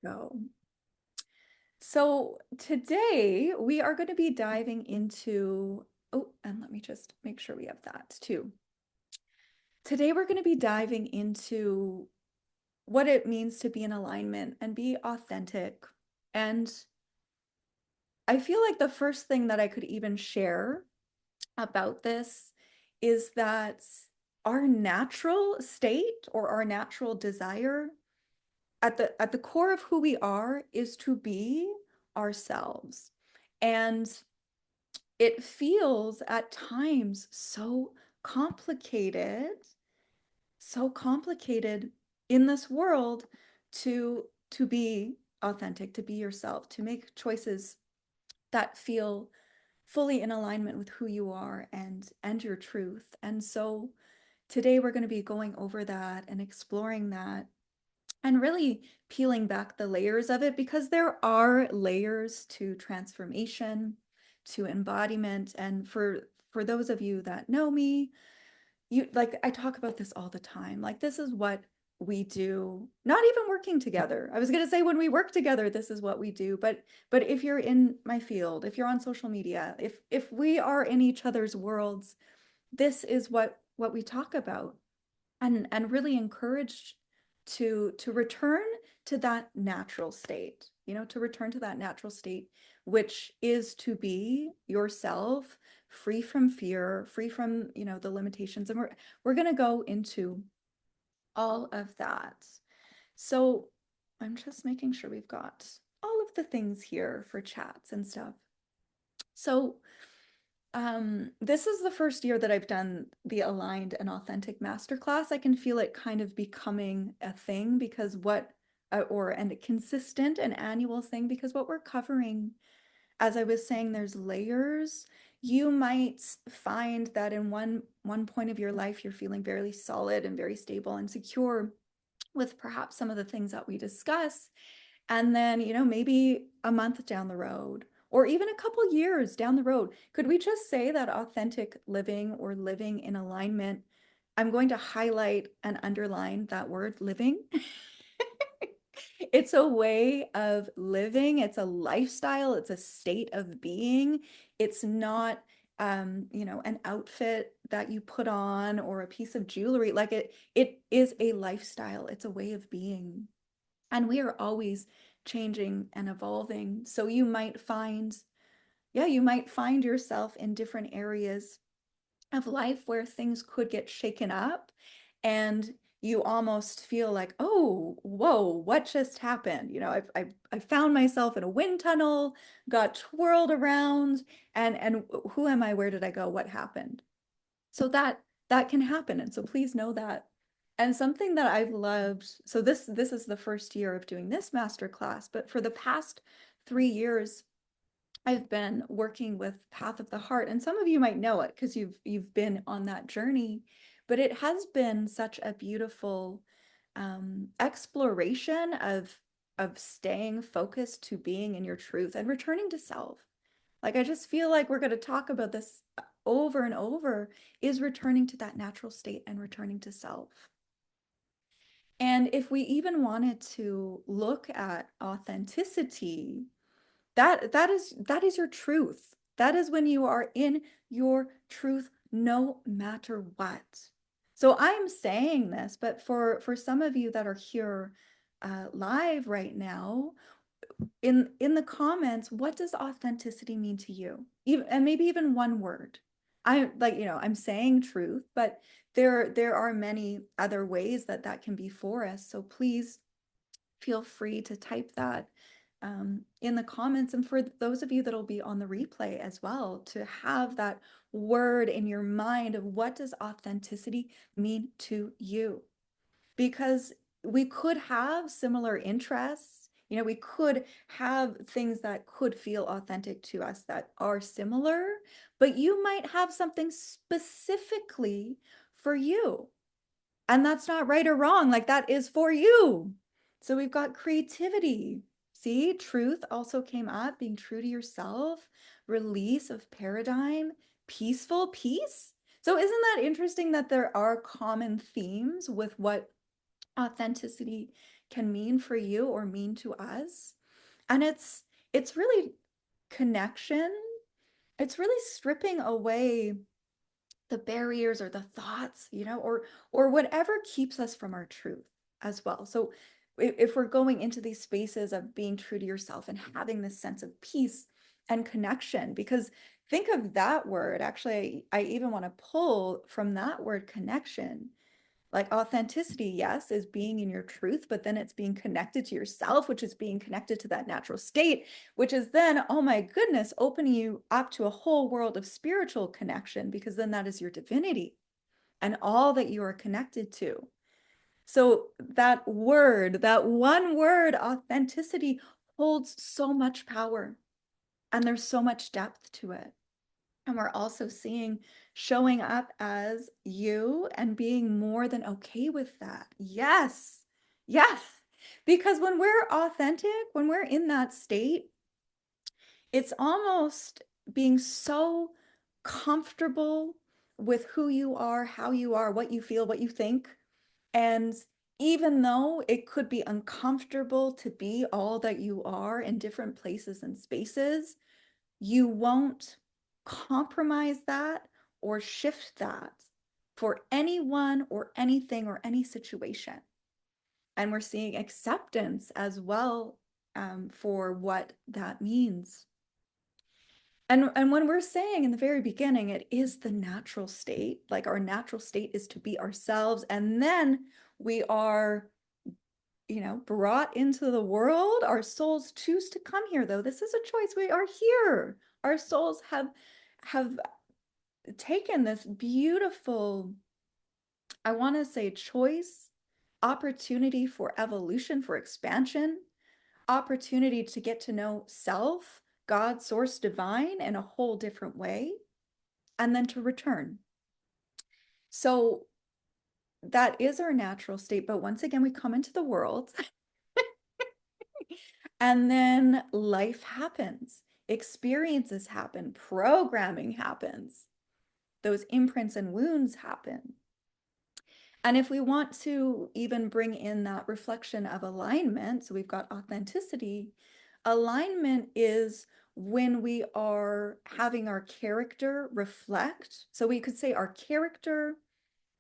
go. So today we are going to be diving into, oh, and let me just make sure we have that too. Today we're going to be diving into what it means to be in alignment and be authentic. And I feel like the first thing that I could even share about this is that our natural state or our natural desire at the core of who we are is to be ourselves. And it feels at times so complicated in this world to be authentic, to be yourself, to make choices that feel fully in alignment with who you are and your truth. And so today we're going to be going over that and exploring that and really peeling back the layers of it because there are layers to transformation, to embodiment. And for those of you that know me, you like I talk about this all the time. Like this is what we do, not even working together. I was going to say when we work together, this is what we do, but if you're in my field, if you're on social media, if we are in each other's worlds, this is what we talk about and really encouraged to return to that natural state, to return to that natural state, which is to be yourself, free from fear, free from, the limitations. And we're going to go into all of that. So I'm just making sure we've got all of the things here for chats and stuff. So this is the first year that I've done the aligned and authentic masterclass. I can feel it kind of becoming a thing because and a consistent and annual thing because what we're covering, as I was saying, there's layers. You might find that in one point of your life, you're feeling very solid and very stable and secure with perhaps some of the things that we discuss. And then, maybe a month down the road, or even a couple years down the road, could we just say that authentic living or living in alignment? I'm going to highlight and underline that word living. It's a way of living, it's a lifestyle, it's a state of being. It's not an outfit that you put on or a piece of jewelry. Like it is a lifestyle, it's a way of being. And we are always changing and evolving. So you might find yourself in different areas of life where things could get shaken up and you almost feel like, oh, whoa, what just happened? I found myself in a wind tunnel, got twirled around, and who am I? Where did I go? What happened? So that can happen. And so please know that. And something that I've loved, so this is the first year of doing this master class, but for the past 3 years, I've been working with Path of the Heart. And some of you might know it because you've been on that journey, but it has been such a beautiful exploration of staying focused to being in your truth and returning to self. Like, I just feel like we're going to talk about this over and over, is returning to that natural state and returning to self. And if we even wanted to look at authenticity, that is your truth. That is when you are in your truth, no matter what. So I'm saying this, but for some of you that are here live right now, in the comments, what does authenticity mean to you? Even, and maybe even one word. I'm saying truth, but there are many other ways that can be for us. So please feel free to type that in the comments. And for those of you that'll be on the replay as well, to have that word in your mind of what does authenticity mean to you? Because we could have similar interests. We could have things that could feel authentic to us that are similar, but you might have something specifically for you. And that's not right or wrong. Like that is for you. So we've got creativity. See, truth also came up, being true to yourself, release of paradigm, peaceful peace. So isn't that interesting that there are common themes with what authenticity can mean for you or mean to us. And it's really connection. It's really stripping away the barriers or the thoughts, or whatever keeps us from our truth as well. So if we're going into these spaces of being true to yourself and having this sense of peace and connection, because think of that word, actually, I even want to pull from that word connection. Like authenticity, yes, is being in your truth, but then it's being connected to yourself, which is being connected to that natural state, which is then, oh my goodness, opening you up to a whole world of spiritual connection, because then that is your divinity and all that you are connected to. So that word, that one word, authenticity, holds so much power, and there's so much depth to it. And we're also seeing showing up as you and being more than okay with that. Yes. Yes. Because when we're authentic, when we're in that state, it's almost being so comfortable with who you are, how you are, what you feel, what you think. And even though it could be uncomfortable to be all that you are in different places and spaces, you won't compromise that or shift that for anyone or anything or any situation. And we're seeing acceptance as well, for what that means. And when we're saying in the very beginning, it is the natural state, like our natural state is to be ourselves. And then we are, brought into the world. Our souls choose to come here, though. This is a choice. We are here. Our souls have taken this beautiful, I want to say, choice, opportunity for evolution, for expansion, opportunity to get to know self, God, source, divine in a whole different way, and then to return. So that is our natural state. But once again, we come into the world and then life happens, experiences happen, programming happens, those imprints and wounds happen. And if we want to even bring in that reflection of alignment, so we've got authenticity, alignment is when we are having our character reflect. So we could say our character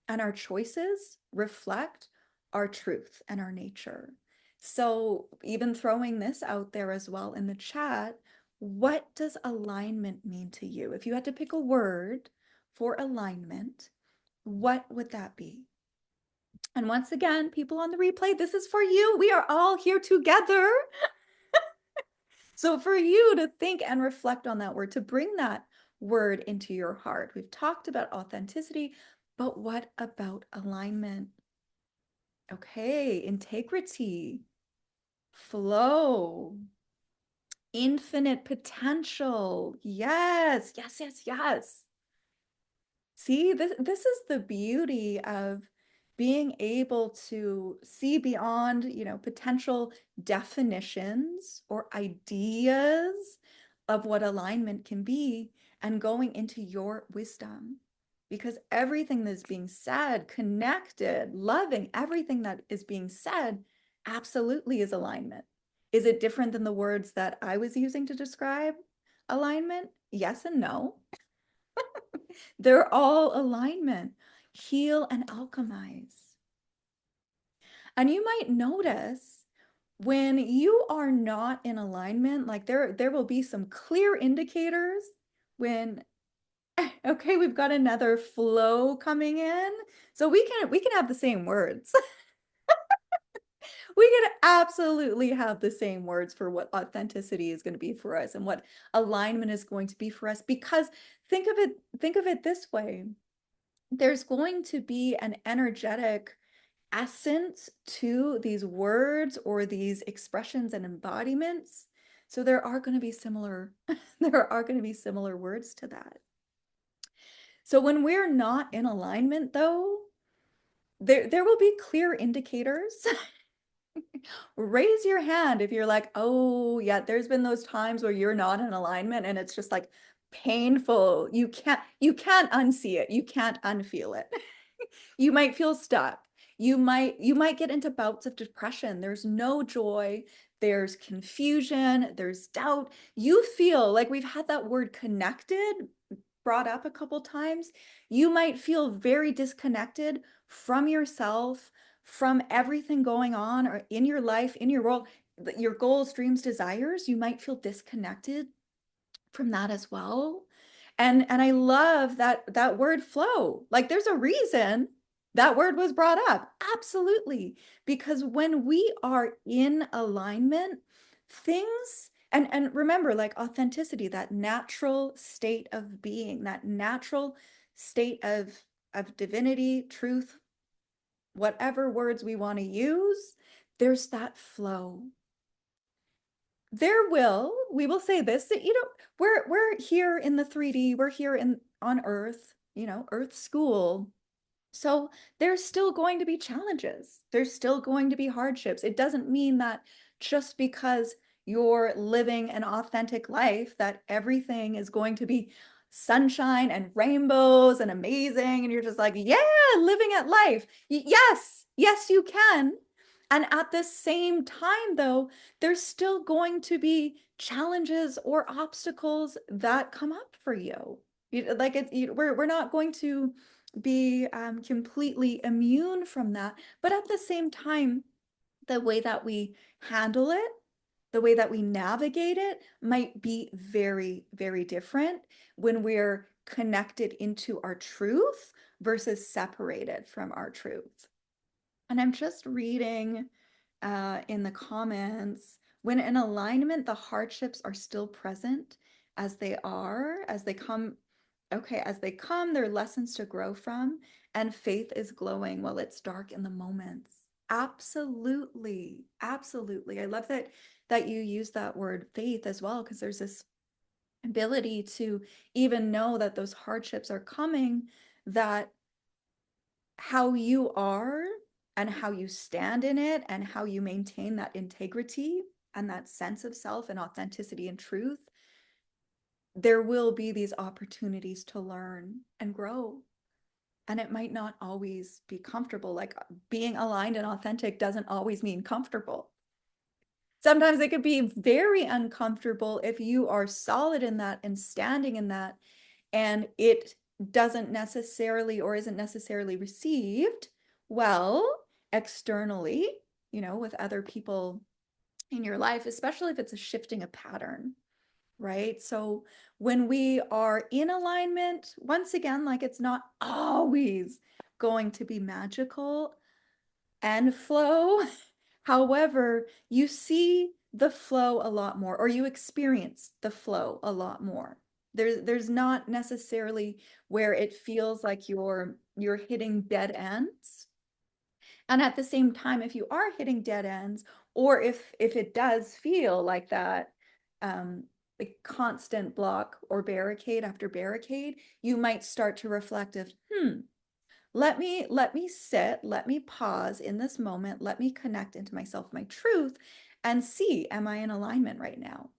and our choices reflect our truth and our nature. So even throwing this out there as well in the chat, what does alignment mean to you? If you had to pick a word for alignment, what would that be? And once again, people on the replay, this is for you. We are all here together. So for you to think and reflect on that word, to bring that word into your heart. We've talked about authenticity, but what about alignment? Okay, integrity, flow, infinite potential. Yes, yes, yes, yes. See, this is the beauty of being able to see beyond, potential definitions or ideas of what alignment can be and going into your wisdom. Because everything that is being said, connected, loving, everything that is being said absolutely is alignment. Is it different than the words that I was using to describe alignment? Yes and no. They're all alignment. Heal and alchemize. And you might notice when you are not in alignment, like there will be some clear indicators when, okay, we've got another flow coming in. So we can have the same words. We can absolutely have the same words for what authenticity is going to be for us and what alignment is going to be for us. Because think of it this way. There's going to be an energetic essence to these words or these expressions and embodiments. So there are going to be similar there are going to be similar words to that. So when we're not in alignment though, there will be clear indicators. Raise your hand if you're like, "Oh, yeah, there's been those times where you're not in alignment and it's just like painful. You can't unsee it. You can't unfeel it." You might feel stuck. You might get into bouts of depression. There's no joy, there's confusion, there's doubt. You feel like we've had that word connected brought up a couple times. You might feel very disconnected from yourself, from everything going on or in your life, in your world, your goals, dreams, desires. You might feel disconnected from that as well. And I love that word flow. Like there's a reason that word was brought up. Absolutely. Because when we are in alignment, things and remember, like authenticity, that natural state of being, that natural state of divinity, truth, whatever words we want to use, there's that flow. We will say this, that we're here in the 3D, we're here on Earth, Earth school. So there's still going to be challenges. There's still going to be hardships. It doesn't mean that just because you're living an authentic life that everything is going to be sunshine and rainbows and amazing and you're just like, yeah, living at life. Yes, yes, you can. And at the same time, though, there's still going to be challenges or obstacles that come up for you. We're not going to be completely immune from that. But at the same time, the way that we handle it, the way that we navigate it might be very, very different when we're connected into our truth versus separated from our truth. And I'm just reading in the comments, when in alignment, the hardships are still present as they are, as they come. Okay, as they come, they're lessons to grow from, and faith is glowing while it's dark in the moments. Absolutely, absolutely. I love that you use that word faith as well, because there's this ability to even know that those hardships are coming, that how you are and how you stand in it and how you maintain that integrity and that sense of self and authenticity and truth, there will be these opportunities to learn and grow. And it might not always be comfortable. Like being aligned and authentic doesn't always mean comfortable. Sometimes it could be very uncomfortable if you are solid in that and standing in that, and it doesn't necessarily or isn't necessarily received well externally, with other people in your life, especially if it's a shifting a pattern, right? So when we are in alignment, once again, like it's not always going to be magical and flow. However, you see the flow a lot more, or you experience the flow a lot more. There's not necessarily where it feels like you're hitting dead ends. And at the same time, if you are hitting dead ends, or if it does feel like that, like constant block or barricade after barricade, you might start to reflect of, let me sit, let me pause in this moment, let me connect into myself, my truth, and see, am I in alignment right now?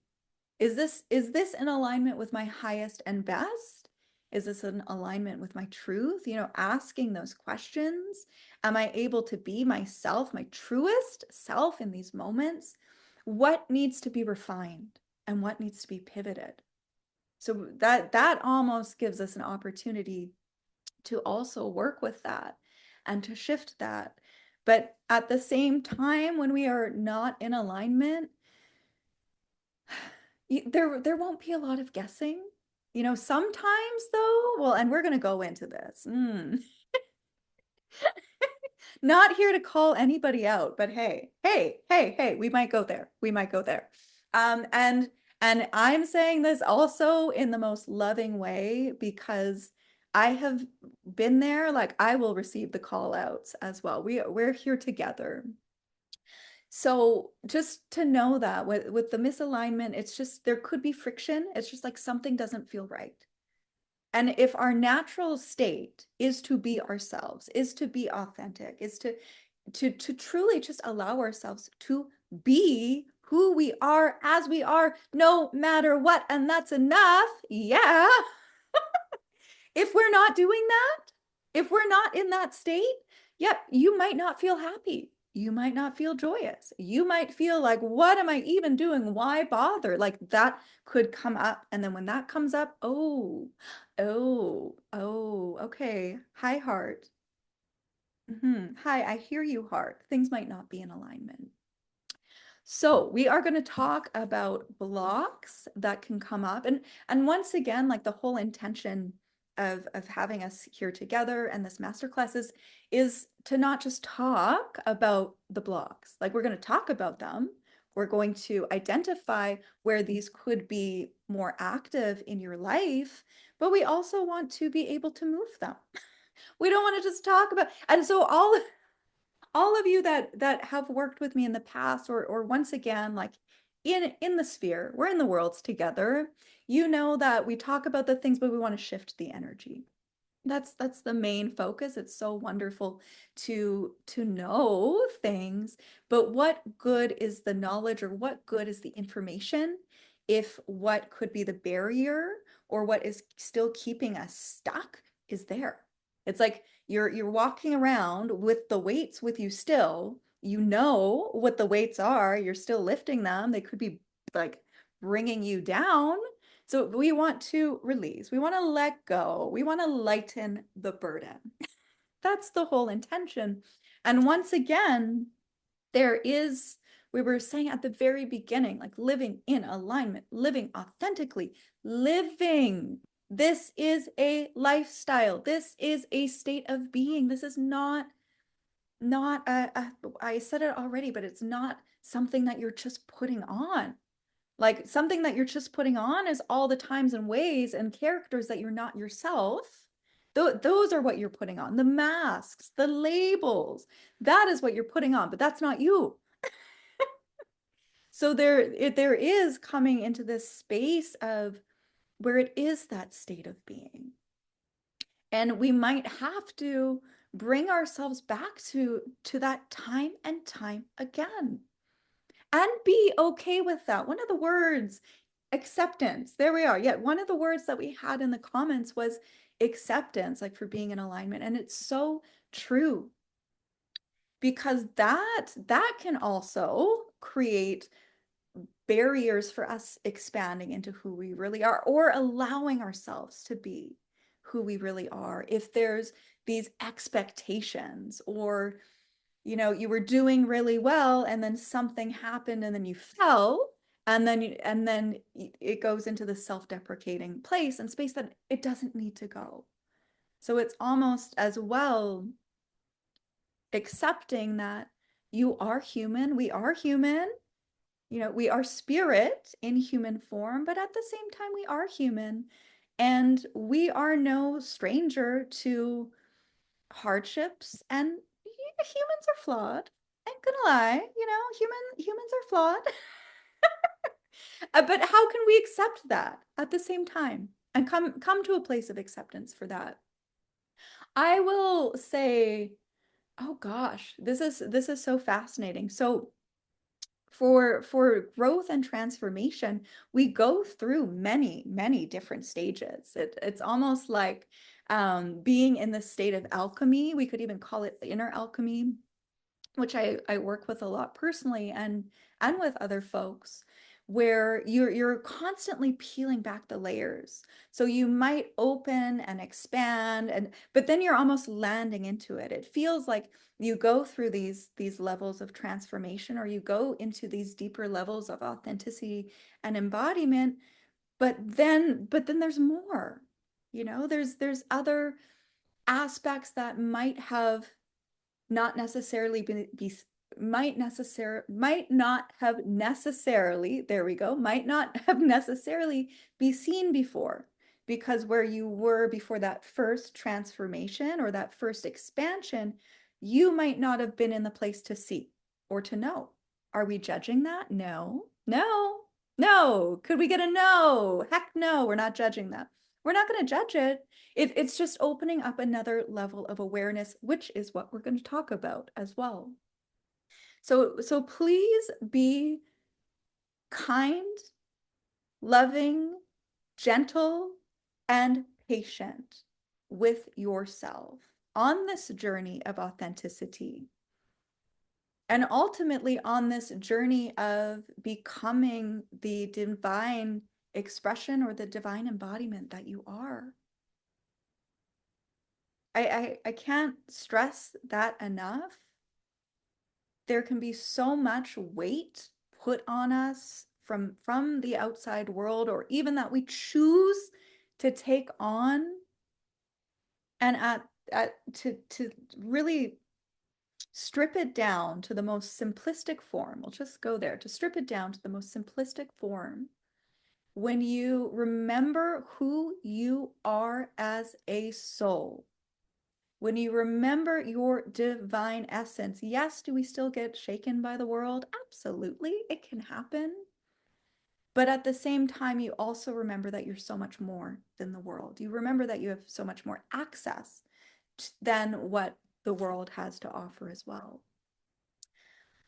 Is this in alignment with my highest and best? Is this in alignment with my truth? Asking those questions. Am I able to be myself, my truest self in these moments? What needs to be refined and what needs to be pivoted? So that almost gives us an opportunity to also work with that and to shift that. But at the same time, when we are not in alignment, there won't be a lot of guessing. Sometimes though, well, and we're going to go into this. Not here to call anybody out, but hey, we might go there. We might go there. And I'm saying this also in the most loving way, because I have been there. Like I will receive the call outs as well. We're here together. So just to know that with the misalignment, it's just there could be friction. It's just like something doesn't feel right. And if our natural state is to be ourselves, is to be authentic, is to truly just allow ourselves to be who we are as we are, no matter what, and that's enough. Yeah. If we're not doing that, if we're not in that state, Yep, you might not feel happy. You might not feel joyous. You might feel like, what am I even doing? Why bother? Like that could come up. And then when that comes up, okay. Hi, heart. Hi, I hear you, heart. Things might not be in alignment. So we are going to talk about blocks that can come up. And once again, like the whole intention of having us here together and this masterclass is to not just talk about the blocks. Like we're going to talk about them. We're going to identify where these could be more active in your life, but we also want to be able to move them. We don't want to just talk about, and so all of you that have worked with me in the past or once again like in the sphere, we're in the worlds together, you know that we talk about the things but we want to shift the energy. That's the main focus. It's so wonderful to know things, but what good is the knowledge or what good is the information if what could be the barrier or what is still keeping us stuck is there? It's like you're walking around with the weights with you still. You know what the weights are. You're still lifting them. They could be like bringing you down. So we want to release, we want to let go, we want to lighten the burden. That's the whole intention. And once again, there is, we were saying at the very beginning, like living in alignment, living authentically, living. This is a lifestyle. This is a state of being. This is not I said it already, but it's not something that you're just putting on. Like something that you're just putting on is all the times and ways and characters that you're not yourself. Those are what you're putting on. The masks, the labels, that is what you're putting on, but that's not you. So there is coming into this space of where it is that state of being. And we might have to bring ourselves back to that time and time again and be okay with that. One of the words, acceptance. There we are. Yet one of the words that we had in the comments was acceptance, like for being in alignment. And it's so true because that can also create barriers for us expanding into who we really are or allowing ourselves to be who we really are. If there's these expectations or you were doing really well and then something happened and then you fell and then it goes into the self-deprecating place and space that it doesn't need to go. So it's almost as well accepting that you are human, we are human, we are spirit in human form, but at the same time we are human and we are no stranger to hardships and humans are flawed. I ain't gonna lie, humans are flawed. But how can we accept that at the same time and come to a place of acceptance for that? I will say, oh gosh, this is so fascinating. So for growth and transformation, we go through many different stages. It's almost like being in the state of alchemy. We could even call it inner alchemy, which I work with a lot personally and with other folks, where you're constantly peeling back the layers. So you might open and expand but then you're almost landing into it. It feels like you go through these levels of transformation or you go into these deeper levels of authenticity and embodiment, but then there's more. There's other aspects that not necessarily be might not have necessarily, there we go, might not have necessarily be seen before, because where you were before that first transformation or that first expansion, you might not have been in the place to see or to know. Are we judging that? No, no, no. Could we get a no? Heck no, we're not judging that. We're not going to judge it. It's just opening up another level of awareness, which is what we're going to talk about as well. So please be kind, loving, gentle, and patient with yourself. on this journey of authenticity and ultimately on this journey of becoming the divine expression or the divine embodiment that you are. I can't stress that enough. There can be so much weight put on us from the outside world, or even that we choose to take on, and to really strip it down to the most simplistic form. We'll just go there, to strip it down to the most simplistic form. When you remember who you are as a soul, when you remember your divine essence, yes, do we still get shaken by the world? Absolutely, it can happen. But at the same time, you also remember that you're so much more than the world. You remember that you have so much more access than what the world has to offer as well.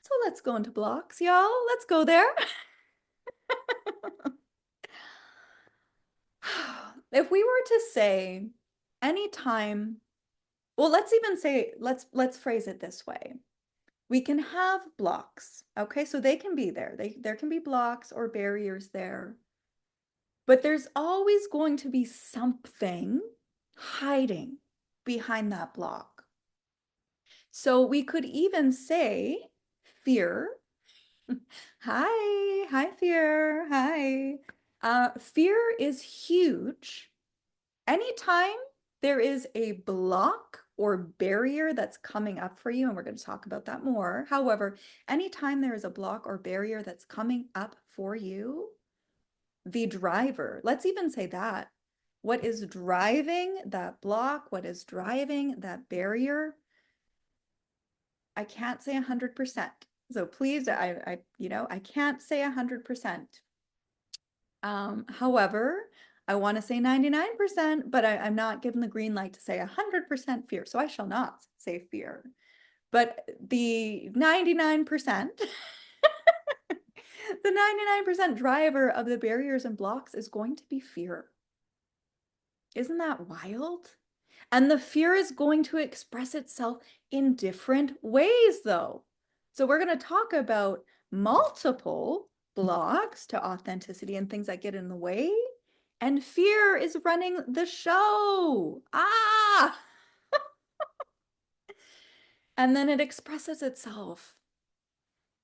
So let's go into blocks, y'all. Let's go there. If we were to say anytime, well, let's even say, let's phrase it this way. We can have blocks, okay? So they can be there. There can be blocks or barriers there. But there's always going to be something hiding behind that block. So we could even say fear. Hi, fear. Hi. Fear is huge. Anytime there is a block or barrier that's coming up for you, and we're going to talk about that more. However, anytime there is a block or barrier that's coming up for you, the driver, let's even say that. What is driving that block? What is driving that barrier? I can't say 100%. So please, I can't say 100%. However, I want to say 99%, but I'm not given the green light to say 100% fear. So I shall not say fear. But the 99%, the 99% driver of the barriers and blocks is going to be fear. Isn't that wild? And the fear is going to express itself in different ways, though. So we're going to talk about multiple blocks to authenticity and things that get in the way. And fear is running the show. Ah! And then it expresses itself.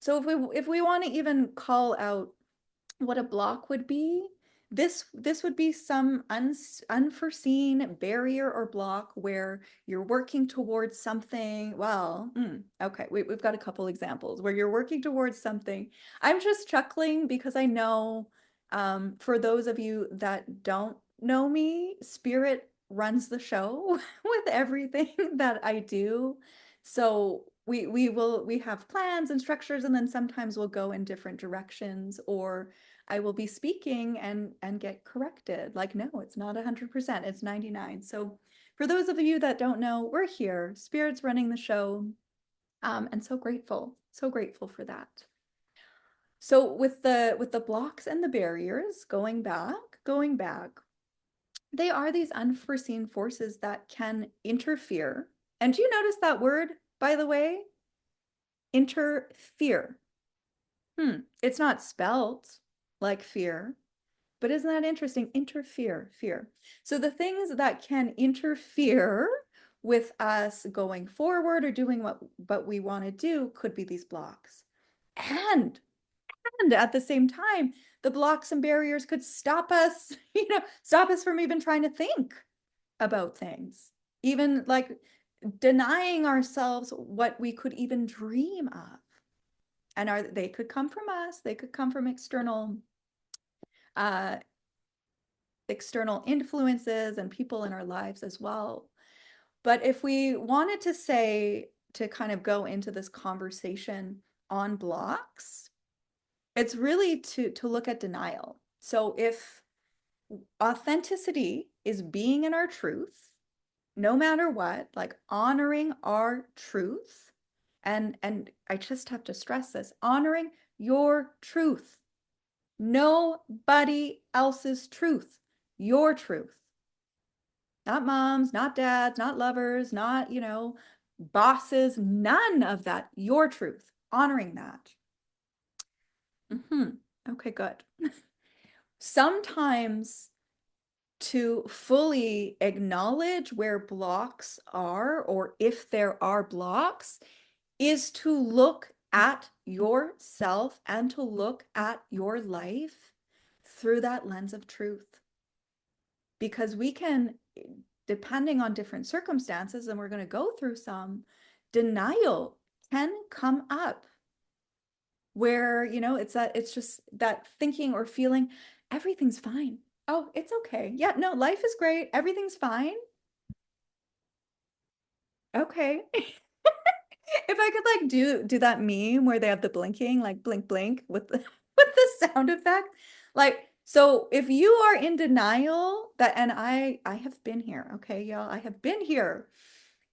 So if we want to even call out what a block would be, this would be some unforeseen barrier or block where you're working towards something. Well, okay, we've got a couple examples where you're working towards something. I'm just chuckling because I know, for those of you that don't know me, spirit runs the show with everything that I do. So we have plans and structures, and then sometimes we'll go in different directions, or I will be speaking and get corrected. Like, no, it's not 100%, it's 99. So for those of you that don't know, we're here. Spirit's running the show. And so grateful for that. So with the blocks and the barriers, going back, they are these unforeseen forces that can interfere. And do you notice that word, by the way? Interfere. It's not spelt like fear, but isn't that interesting? Interfere, fear. So the things that can interfere with us going forward or doing what we want to do could be these blocks. And at the same time, the blocks and barriers could stop us, stop us from even trying to think about things, even like denying ourselves what we could even dream of. And they could come from us, they could come from external influences and people in our lives as well. But if we wanted to say, to kind of go into this conversation on blocks, it's really to look at denial. So if authenticity is being in our truth, no matter what, like honoring our truth, and I just have to stress this, honoring your truth. Nobody else's truth, your truth. not moms, not dads, not lovers, not, bosses, none of that. Your truth, honoring that. Okay, good. Sometimes to fully acknowledge where blocks are, or if there are blocks, is to look at yourself and to look at your life through that lens of truth. Because we can, depending on different circumstances, and we're going to go through some, denial can come up where, it's just that thinking or feeling everything's fine. Oh, it's okay. Yeah, no, life is great. Everything's fine. Okay. If I could like do that meme where they have the blinking, like blink blink with the with the sound effect. Like, so if you are in denial that, and I have been here, okay, y'all, I have been here.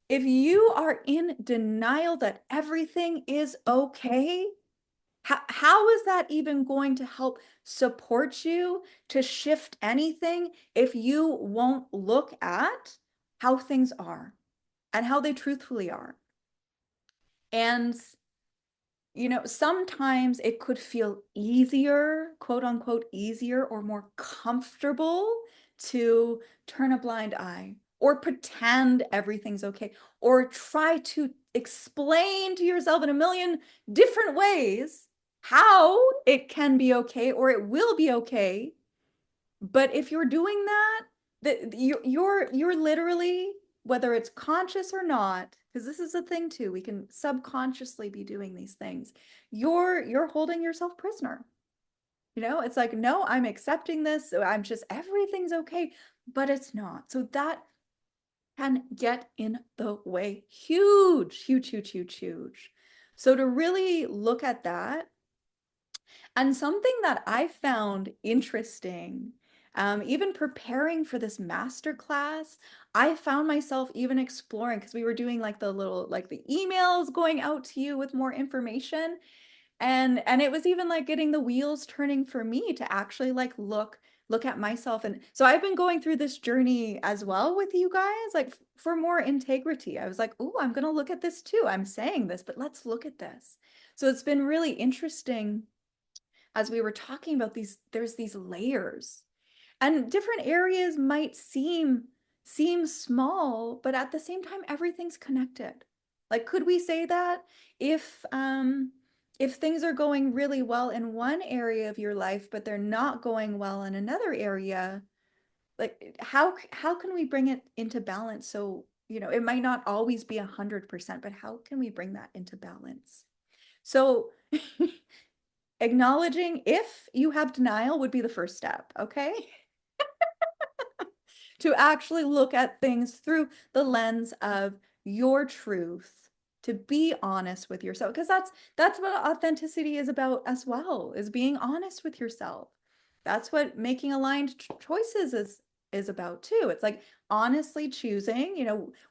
If you are in denial that everything is okay, how is that even going to help support you to shift anything if you won't look at how things are and how they truthfully are? And sometimes it could feel easier, quote unquote, easier or more comfortable to turn a blind eye or pretend everything's okay or try to explain to yourself in a million different ways how it can be okay or it will be okay. But if you're doing that, you're literally, whether it's conscious or not, because this is a thing too, we can subconsciously be doing these things. You're holding yourself prisoner. It's like, no, I'm accepting this. So I'm just, everything's okay, but it's not. So that can get in the way. Huge, huge, huge, huge, huge. So to really look at that, and something that I found interesting, even preparing for this master class, I found myself even exploring because we were doing like the little, like the emails going out to you with more information. And it was even like getting the wheels turning for me to actually like look at myself. And so I've been going through this journey as well with you guys, like for more integrity. I was like, oh, I'm gonna look at this too. I'm saying this, but let's look at this. So it's been really interesting as we were talking about there's these layers, and different areas might seem small, but at the same time everything's connected. Like, could we say that if things are going really well in one area of your life but they're not going well in another area, like how can we bring it into balance? So it might not always be 100%, but how can we bring that into balance? So acknowledging if you have denial would be the first step, okay? To actually look at things through the lens of your truth, to be honest with yourself, because that's what authenticity is about as well, is being honest with yourself. That's what making aligned choices is about too. It's like honestly choosing,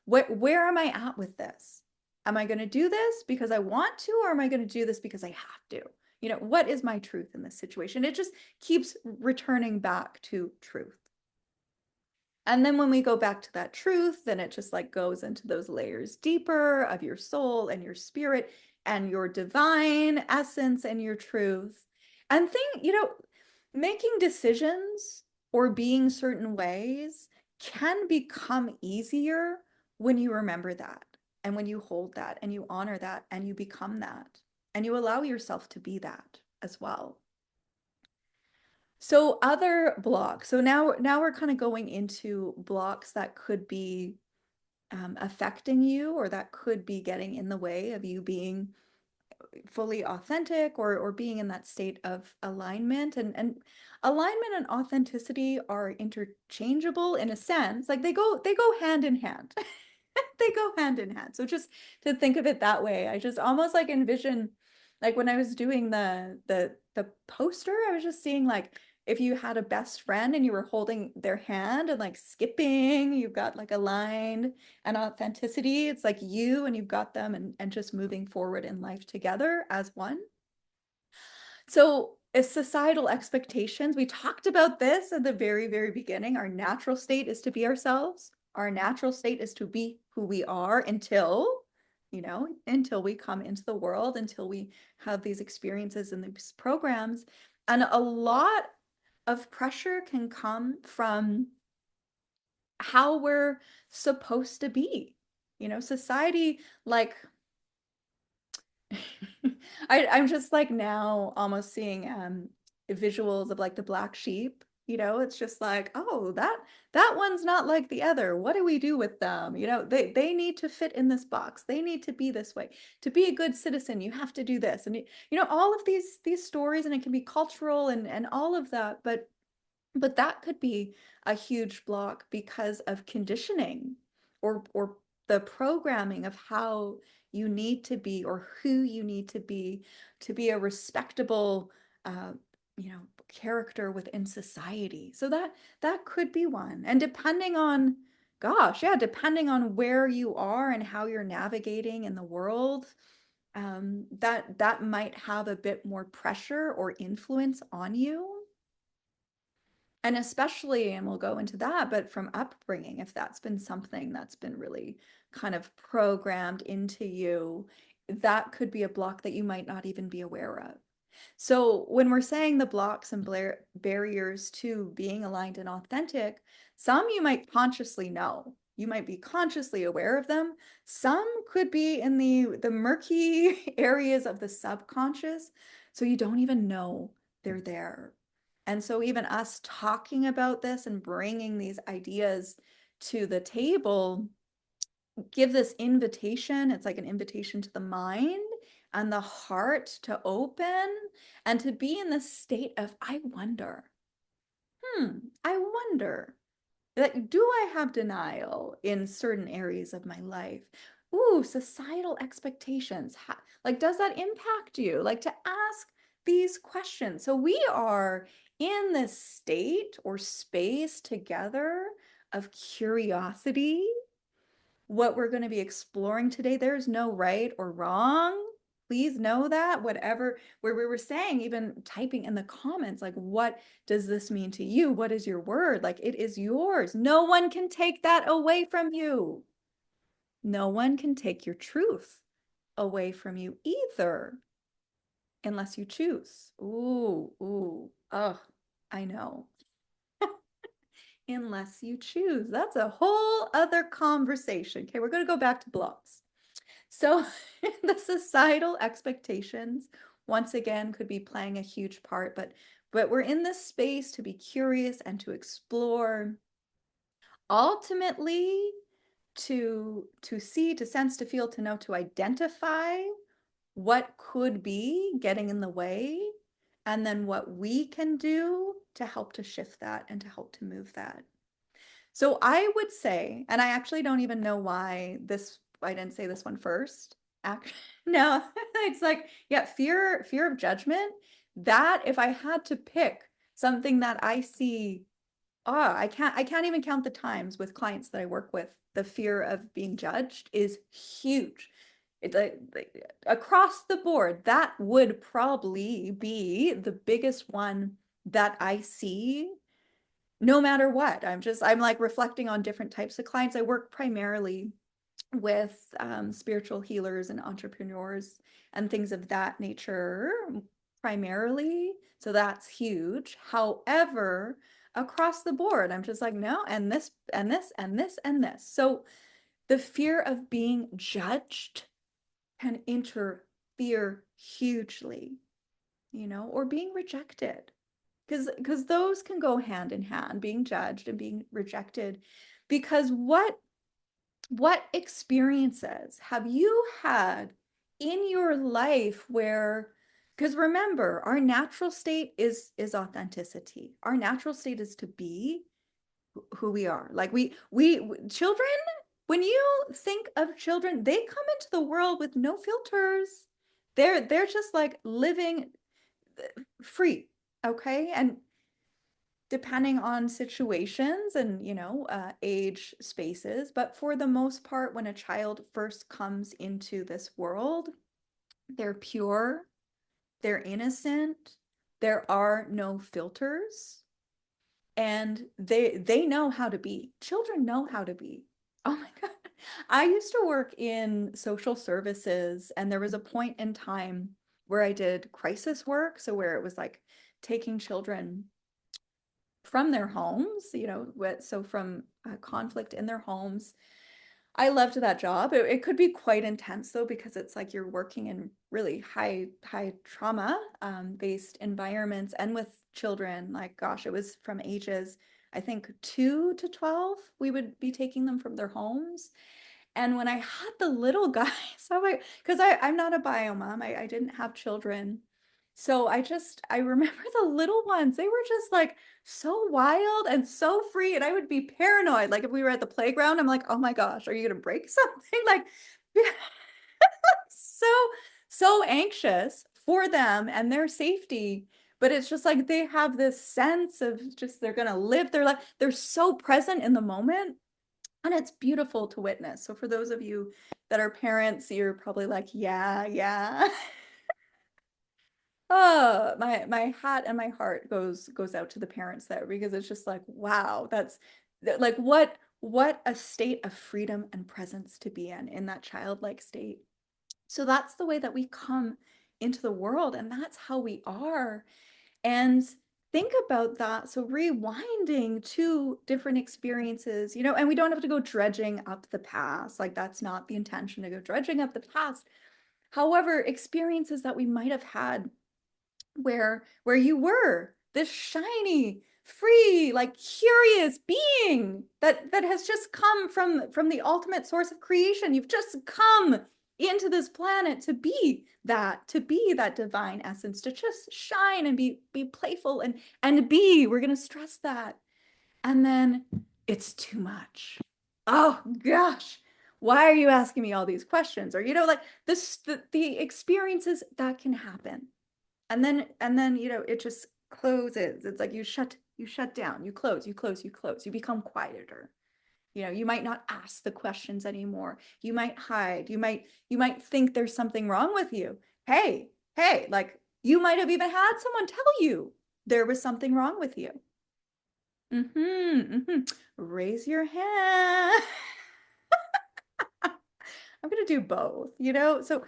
where am I at with this? Am I going to do this because I want to, or am I going to do this because I have to? What is my truth in this situation? It just keeps returning back to truth. And then when we go back to that truth, then it just like goes into those layers deeper of your soul and your spirit and your divine essence and your truth. And making decisions or being certain ways can become easier when you remember that and when you hold that and you honor that and you become that and you allow yourself to be that as well. So other blocks. So now we're kind of going into blocks that could be affecting you, or that could be getting in the way of you being fully authentic, or being in that state of alignment. And alignment and authenticity are interchangeable in a sense. Like they go hand in hand. They go hand in hand. So just to think of it that way, I just almost like envision, like when I was doing the poster, I was just seeing like if you had a best friend and you were holding their hand and like skipping, you've got like aligned and authenticity. It's like you and you've got them, and just moving forward in life together as one. So as societal expectations, we talked about this at the very, very beginning. Our natural state is to be ourselves. Our natural state is to be who we are until, until we come into the world, until we have these experiences and these programs. And a lot of pressure can come from how we're supposed to be. Society, like, I'm just like now almost seeing visuals of like the black sheep. It's just like, oh, that one's not like the other. What do we do with them? They need to fit in this box. They need to be this way. To be a good citizen, you have to do this. And all of these stories, and it can be cultural and all of that, but that could be a huge block because of conditioning or the programming of how you need to be or who you need to be a respectable uh, character within society. So that could be one. And depending on, gosh, yeah, depending on where you are and how you're navigating in the world, that might have a bit more pressure or influence on you. And especially, and we'll go into that, but from upbringing, if that's been something that's been really kind of programmed into you, that could be a block that you might not even be aware of. So when we're saying the blocks and barriers to being aligned and authentic, some you might consciously know. You might be consciously aware of them. Some could be in the murky areas of the subconscious, so you don't even know they're there. And so even us talking about this and bringing these ideas to the table give this invitation. It's like an invitation to the mind and the heart to open and to be in this state of, I wonder, I wonder, like, do I have denial in certain areas of my life? Ooh, societal expectations. Like, does that impact you? Like, to ask these questions. So we are in this state or space together of curiosity. What we're going to be exploring today, there's no right or wrong. Please know that. Whatever, where we were saying, even typing in the comments, like, what does this mean to you? What is your word? Like, it is yours. No one can take that away from you. No one can take your truth away from you either, unless you choose. Oh, I know. Unless you choose. That's a whole other conversation. Okay, we're going to go back to blocks. So the societal expectations, once again, could be playing a huge part, but we're in this space to be curious and to explore, ultimately to see, to sense, to feel, to know, to identify what could be getting in the way, and then what we can do to help to shift that and to help to move that. So I would say, and I actually don't even know why I didn't say this one first. Actually, no, it's like, yeah, fear of judgment. That if I had to pick something that I see, I can't even count the times with clients that I work with. The fear of being judged is huge. It's like across the board, that would probably be the biggest one that I see no matter what. I'm like reflecting on different types of clients. I work primarily with spiritual healers and entrepreneurs and things of that nature, primarily. So that's huge. However, across the board, I'm just like, no, and this, and this, and this, and this. So the fear of being judged can interfere hugely, or being rejected, because those can go hand in hand, being judged and being rejected. Because what experiences have you had in your life where, because remember, our natural state is authenticity. Our natural state is to be who we are. Like we children, when you think of children, they come into the world with no filters. They're just like living free, okay? And depending on situations and age spaces, but for the most part, when a child first comes into this world, they're pure, they're innocent, there are no filters. and they know how to be. Children know how to be. Oh my God. I used to work in social services, and there was a point in time where I did crisis work, so where it was like taking children from their homes, so from conflict in their homes. I loved that job. It could be quite intense though, because it's like you're working in really high trauma based environments and with children. Like, gosh, it was from ages, I think 2 to 12. We would be taking them from their homes. And when I had the little guys, because I'm not a bio mom, I didn't have children. So I remember the little ones, they were just like so wild and so free. And I would be paranoid. Like if we were at the playground, I'm like, oh my gosh, are you going to break something? Like, so, so anxious for them and their safety. But it's just like they have this sense of just they're going to live their life. They're so present in the moment. And it's beautiful to witness. So for those of you that are parents, you're probably like, yeah, yeah. Oh, my hat and my heart goes out to the parents there, because it's just like, wow, that's like what a state of freedom and presence to be in that childlike state. So that's the way that we come into the world, and that's how we are. And think about that. So rewinding to different experiences, and we don't have to go dredging up the past. Like that's not the intention, to go dredging up the past. However, experiences that we might have had where you were this shiny, free, like curious being that has just come from the ultimate source of creation. You've just come into this planet to be that divine essence, to just shine and be playful and be. We're gonna stress that. And then it's too much. Oh gosh. Why are you asking me all these questions? Or like the experiences that can happen, and then it just closes. It's like you shut down, you become quieter. You might not ask the questions anymore. You might hide. You might think there's something wrong with you. Hey, like you might have even had someone tell you there was something wrong with you. Raise your hand. I'm gonna do both. So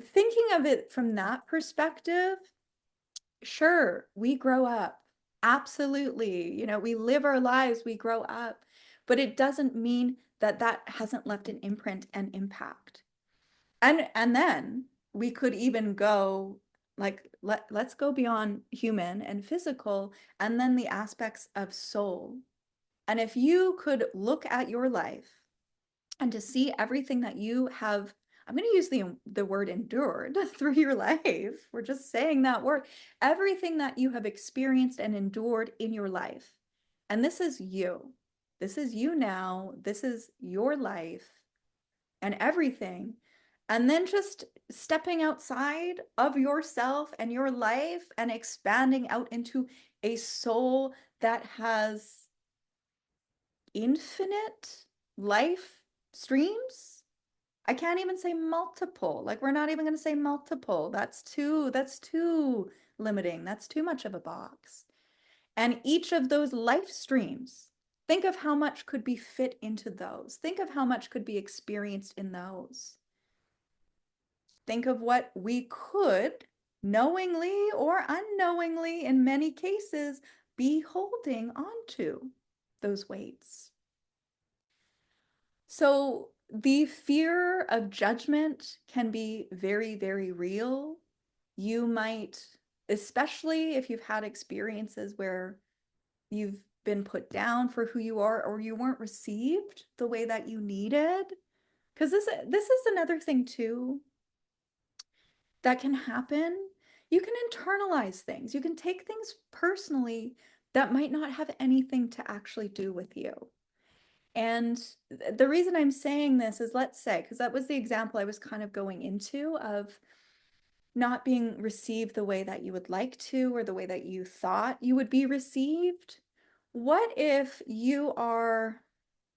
thinking of it from that perspective, sure, we grow up. Absolutely. We live our lives, we grow up, but it doesn't mean that that hasn't left an imprint and impact. And then we could even go like let's go beyond human and physical, and then the aspects of soul. And if you could look at your life and to see everything that you have, I'm going to use the word endured through your life. We're just saying that word. Everything that you have experienced and endured in your life. And this is you. This is you now. This is your life and everything. And then just stepping outside of yourself and your life and expanding out into a soul that has infinite life streams. I can't even say multiple. Like we're not even going to say multiple. That's too limiting. That's too much of a box. And each of those life streams, think of how much could be fit into those. Think of how much could be experienced in those. Think of what we could, knowingly or unknowingly in many cases, be holding onto those weights. So the fear of judgment can be very, very real. You might, especially if you've had experiences where you've been put down for who you are, or you weren't received the way that you needed. Because this is another thing too that can happen. You can internalize things. You can take things personally that might not have anything to actually do with you. And the reason I'm saying this is, let's say, because that was the example I was kind of going into of not being received the way that you would like to, or the way that you thought you would be received. What if you are,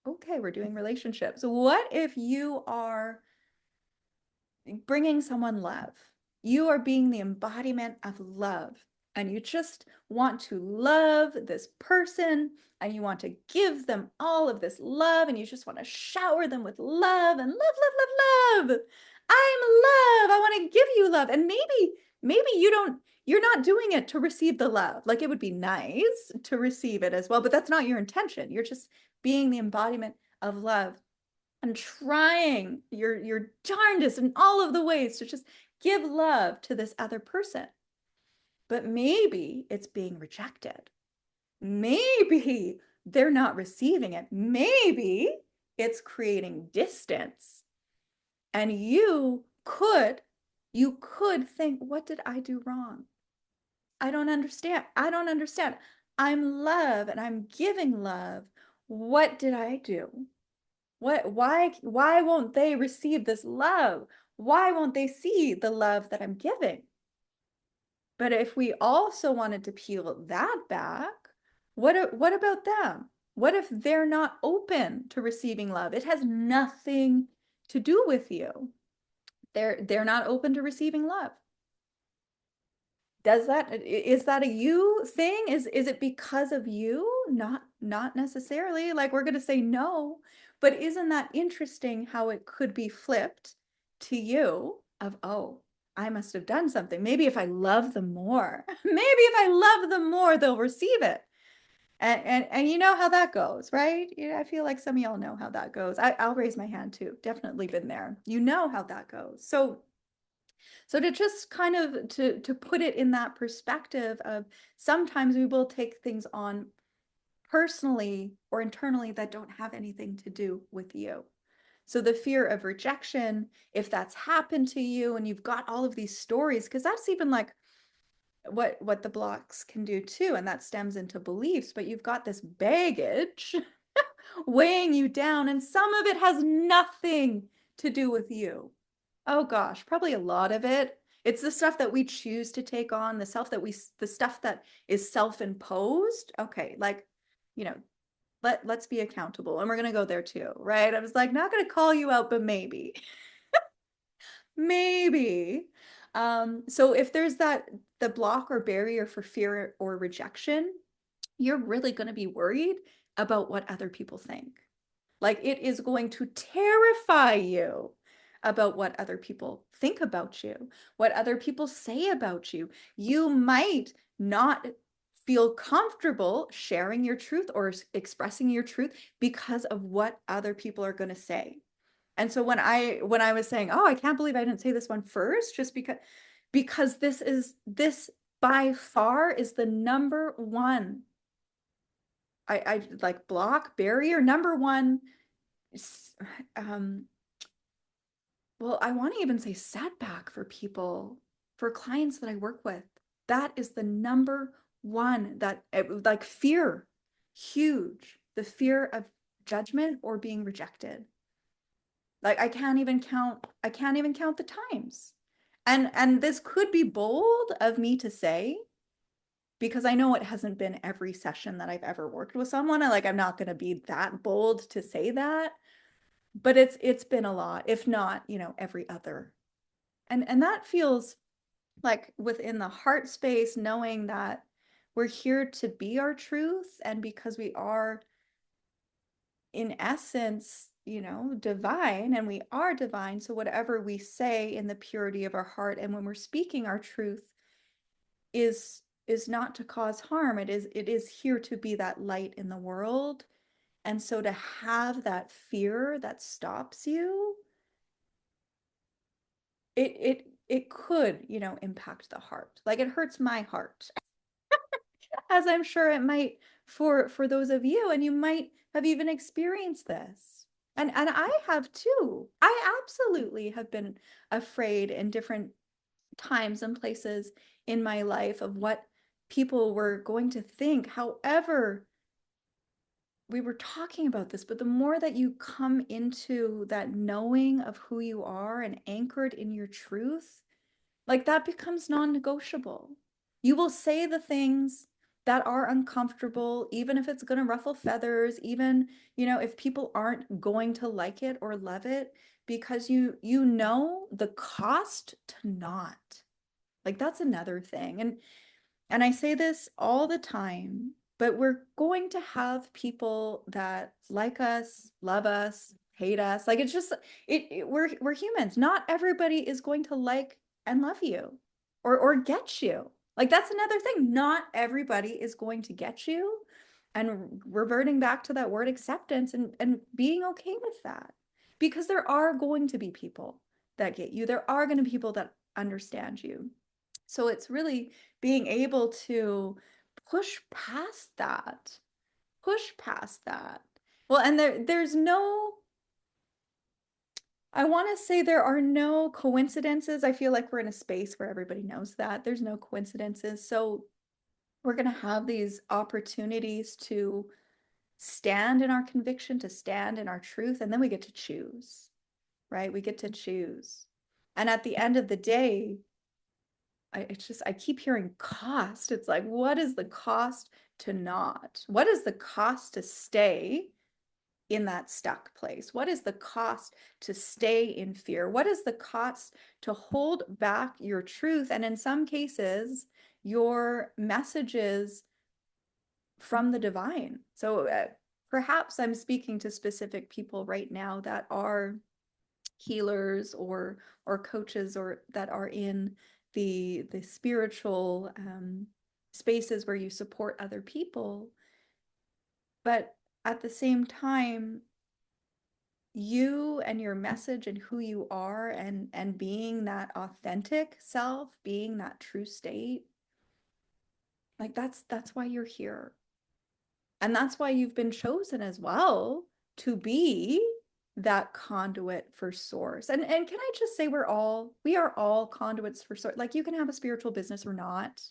okay, we're doing relationships. What if you are bringing someone love? You are being the embodiment of love. and you just want to love this person and you want to give them all of this love and you just want to shower them with love and love, love, love, love. I'm love. I want to give you love. And maybe you're not doing it to receive the love. Like it would be nice to receive it as well, but that's not your intention. You're just being the embodiment of love and trying your darndest in all of the ways to just give love to this other person. But maybe it's being rejected. Maybe they're not receiving it. Maybe it's creating distance. And you could think, what did I do wrong? I don't understand. I don't understand. I'm love and I'm giving love. What did I do? Why won't they receive this love? Why won't they see the love that I'm giving? But if we also wanted to peel that back, what about them? What if they're not open to receiving love? It has nothing to do with you. They're not open to receiving love. Is that a you thing? Is it because of you? Not necessarily. Like we're gonna say no, but isn't that interesting how it could be flipped to you of, oh, I must have done something. Maybe if I love them more, maybe if I love them more, they'll receive it. And you know how that goes, right? I feel like some of y'all know how that goes. I'll raise my hand too. Definitely been there. You know how that goes. So to just kind of to put it in that perspective of sometimes we will take things on personally or internally that don't have anything to do with you. So the fear of rejection, if that's happened to you and you've got all of these stories, because that's even like what the blocks can do too, and that stems into beliefs, but you've got this baggage weighing you down, and some of it has nothing to do with you. Oh gosh, probably a lot of it. It's the stuff that we choose to take on, the stuff that is self-imposed. Okay, like, you know, let's be accountable. And we're gonna go there too, right? I was like, not gonna call you out, but maybe. Maybe. So if there's the block or barrier for fear or rejection, you're really gonna be worried about what other people think. Like it is going to terrify you about what other people think about you, what other people say about you. You might not feel comfortable sharing your truth or expressing your truth because of what other people are going to say. And so when I was saying, "Oh, I can't believe I didn't say this one first," just because this by far is the number one I like block barrier number one um, well, I want to even say setback for people, for clients that I work with. That is the number one that like fear, huge. The fear of judgment or being rejected. Like I can't even count the times. And this could be bold of me to say because I know it hasn't been every session that I've ever worked with someone. I'm not going to be that bold to say that, but it's been a lot, if not, every other. And that feels like within the heart space, knowing that we're here to be our truth, and because we are in essence, divine, and we are divine, so whatever we say in the purity of our heart and when we're speaking our truth is not to cause harm. It is here to be that light in the world. And so to have that fear that stops you, it could, impact the heart. Like it hurts my heart, as I'm sure it might for those of you, and you might have even experienced this. And I have too. I absolutely have been afraid in different times and places in my life of what people were going to think. However, we were talking about this, but the more that you come into that knowing of who you are and anchored in your truth, like that becomes non-negotiable. You will say the things that are uncomfortable, even if it's going to ruffle feathers, even, if people aren't going to like it or love it, because you know the cost to not. Like that's another thing. And I say this all the time, but we're going to have people that like us, love us, hate us. Like it's just we're humans. Not everybody is going to like and love you or get you. Like that's another thing. Not everybody is going to get you. And reverting back to that word acceptance and being okay with that. Because there are going to be people that get you. There are going to be people that understand you. So it's really being able to push past that, push past that. Well, and there's no, I want to say there are no coincidences. I feel like we're in a space where everybody knows that there's no coincidences. So we're going to have these opportunities to stand in our conviction, to stand in our truth, and then we get to choose, right? We get to choose. And at the end of the day, I keep hearing cost. It's like, what is the cost to not? What is the cost to stay in that stuck place? What is the cost to stay in fear? What is the cost to hold back your truth? And in some cases, your messages from the divine. So perhaps I'm speaking to specific people right now that are healers or coaches or that are in the spiritual spaces where you support other people, but at the same time you and your message and who you are and being that authentic self, being that true state, like that's why you're here. And that's why you've been chosen as well to be that conduit for source. And can I just say we are all conduits for source. Like you can have a spiritual business or not.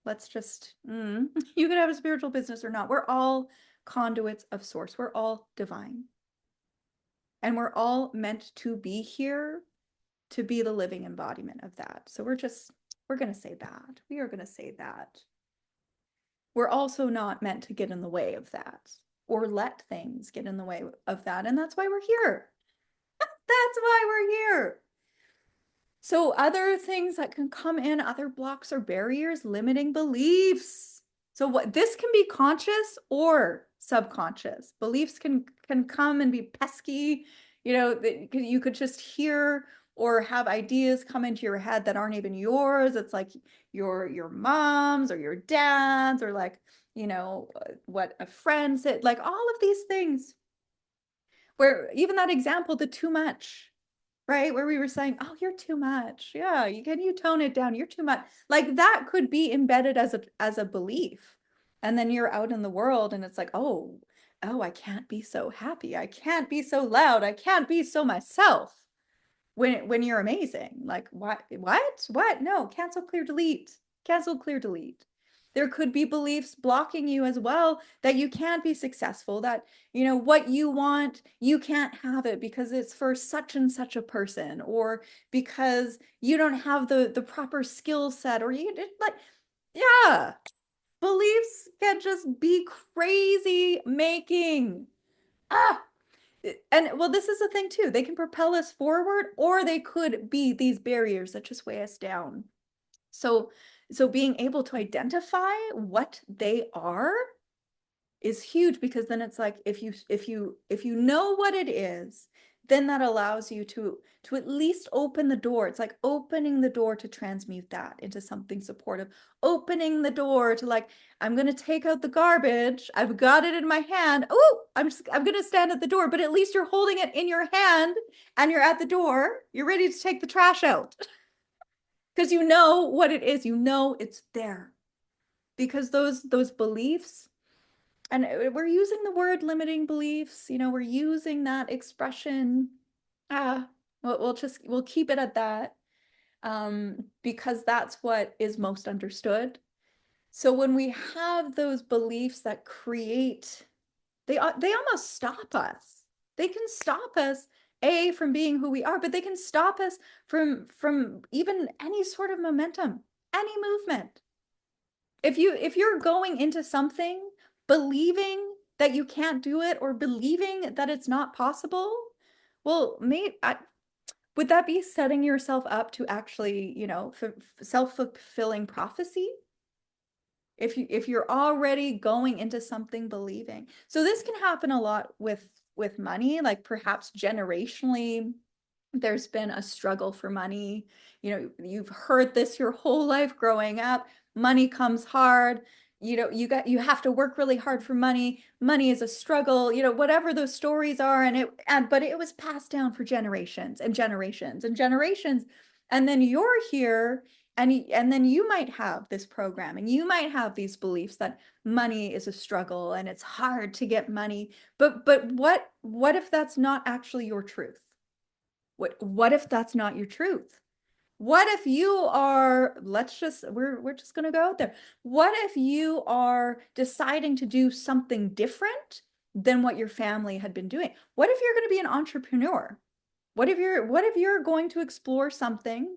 Let's just you can have a spiritual business or not. We're all conduits of source. We're all divine. And we're all meant to be here to be the living embodiment of that. So we're going to say that. We are going to say that. We're also not meant to get in the way of that or let things get in the way of that. And that's why we're here. That's why we're here. So, other things that can come in, other blocks or barriers, limiting beliefs. So, what this can be conscious or subconscious. Beliefs can come and be pesky. You know, you could just hear or have ideas come into your head that aren't even yours. It's like your mom's or your dad's or like, you know, what a friend said, like all of these things. Where even that example, the too much, right? Where we were saying, oh, you're too much. Yeah, you tone it down? You're too much. Like that could be embedded as a belief. And then you're out in the world and it's like, oh, I can't be so happy. I can't be so loud. I can't be so myself when you're amazing. Like what? No, cancel, clear, delete. Cancel, clear, delete. There could be beliefs blocking you as well that you can't be successful, that you know what you want, you can't have it because it's for such and such a person, or because you don't have the proper skill set, or you like, yeah, beliefs can just be crazy making. Ah, and well, this is the thing too. They can propel us forward, or they could be these barriers that just weigh us down. So, so being able to identify what they are is huge, because then it's like if you know what it is, then that allows you to at least open the door. It's like opening the door to transmute that into something supportive, opening the door to like, I'm going to take out the garbage, I've got it in my hand, oh, I'm going to stand at the door, but at least you're holding it in your hand and you're at the door, you're ready to take the trash out because you know what it is, you know it's there, because those beliefs, and we're using the word limiting beliefs, you know, we're using that expression. Ah, we'll keep it at that, because that's what is most understood. So when we have those beliefs that create, they almost stop us. They can stop us, from being who we are, but they can stop us from even any sort of momentum, any movement. If you're going into something believing that you can't do it or believing that it's not possible, well, would that be setting yourself up to actually, self-fulfilling prophecy? if you're already going into something believing. So this can happen a lot with money, like perhaps generationally there's been a struggle for money. You know, you've heard this your whole life growing up. Money comes hard. You know, you have to work really hard for money. Money is a struggle, you know, whatever those stories are. But it was passed down for generations and generations and generations. And then you're here and then you might have this programming. You might have these beliefs that money is a struggle and it's hard to get money. But what if that's not actually your truth? What if that's not your truth? What if you are, we're just going to go out there. What if you are deciding to do something different than what your family had been doing? What if you're going to be an entrepreneur? What if you're going to explore something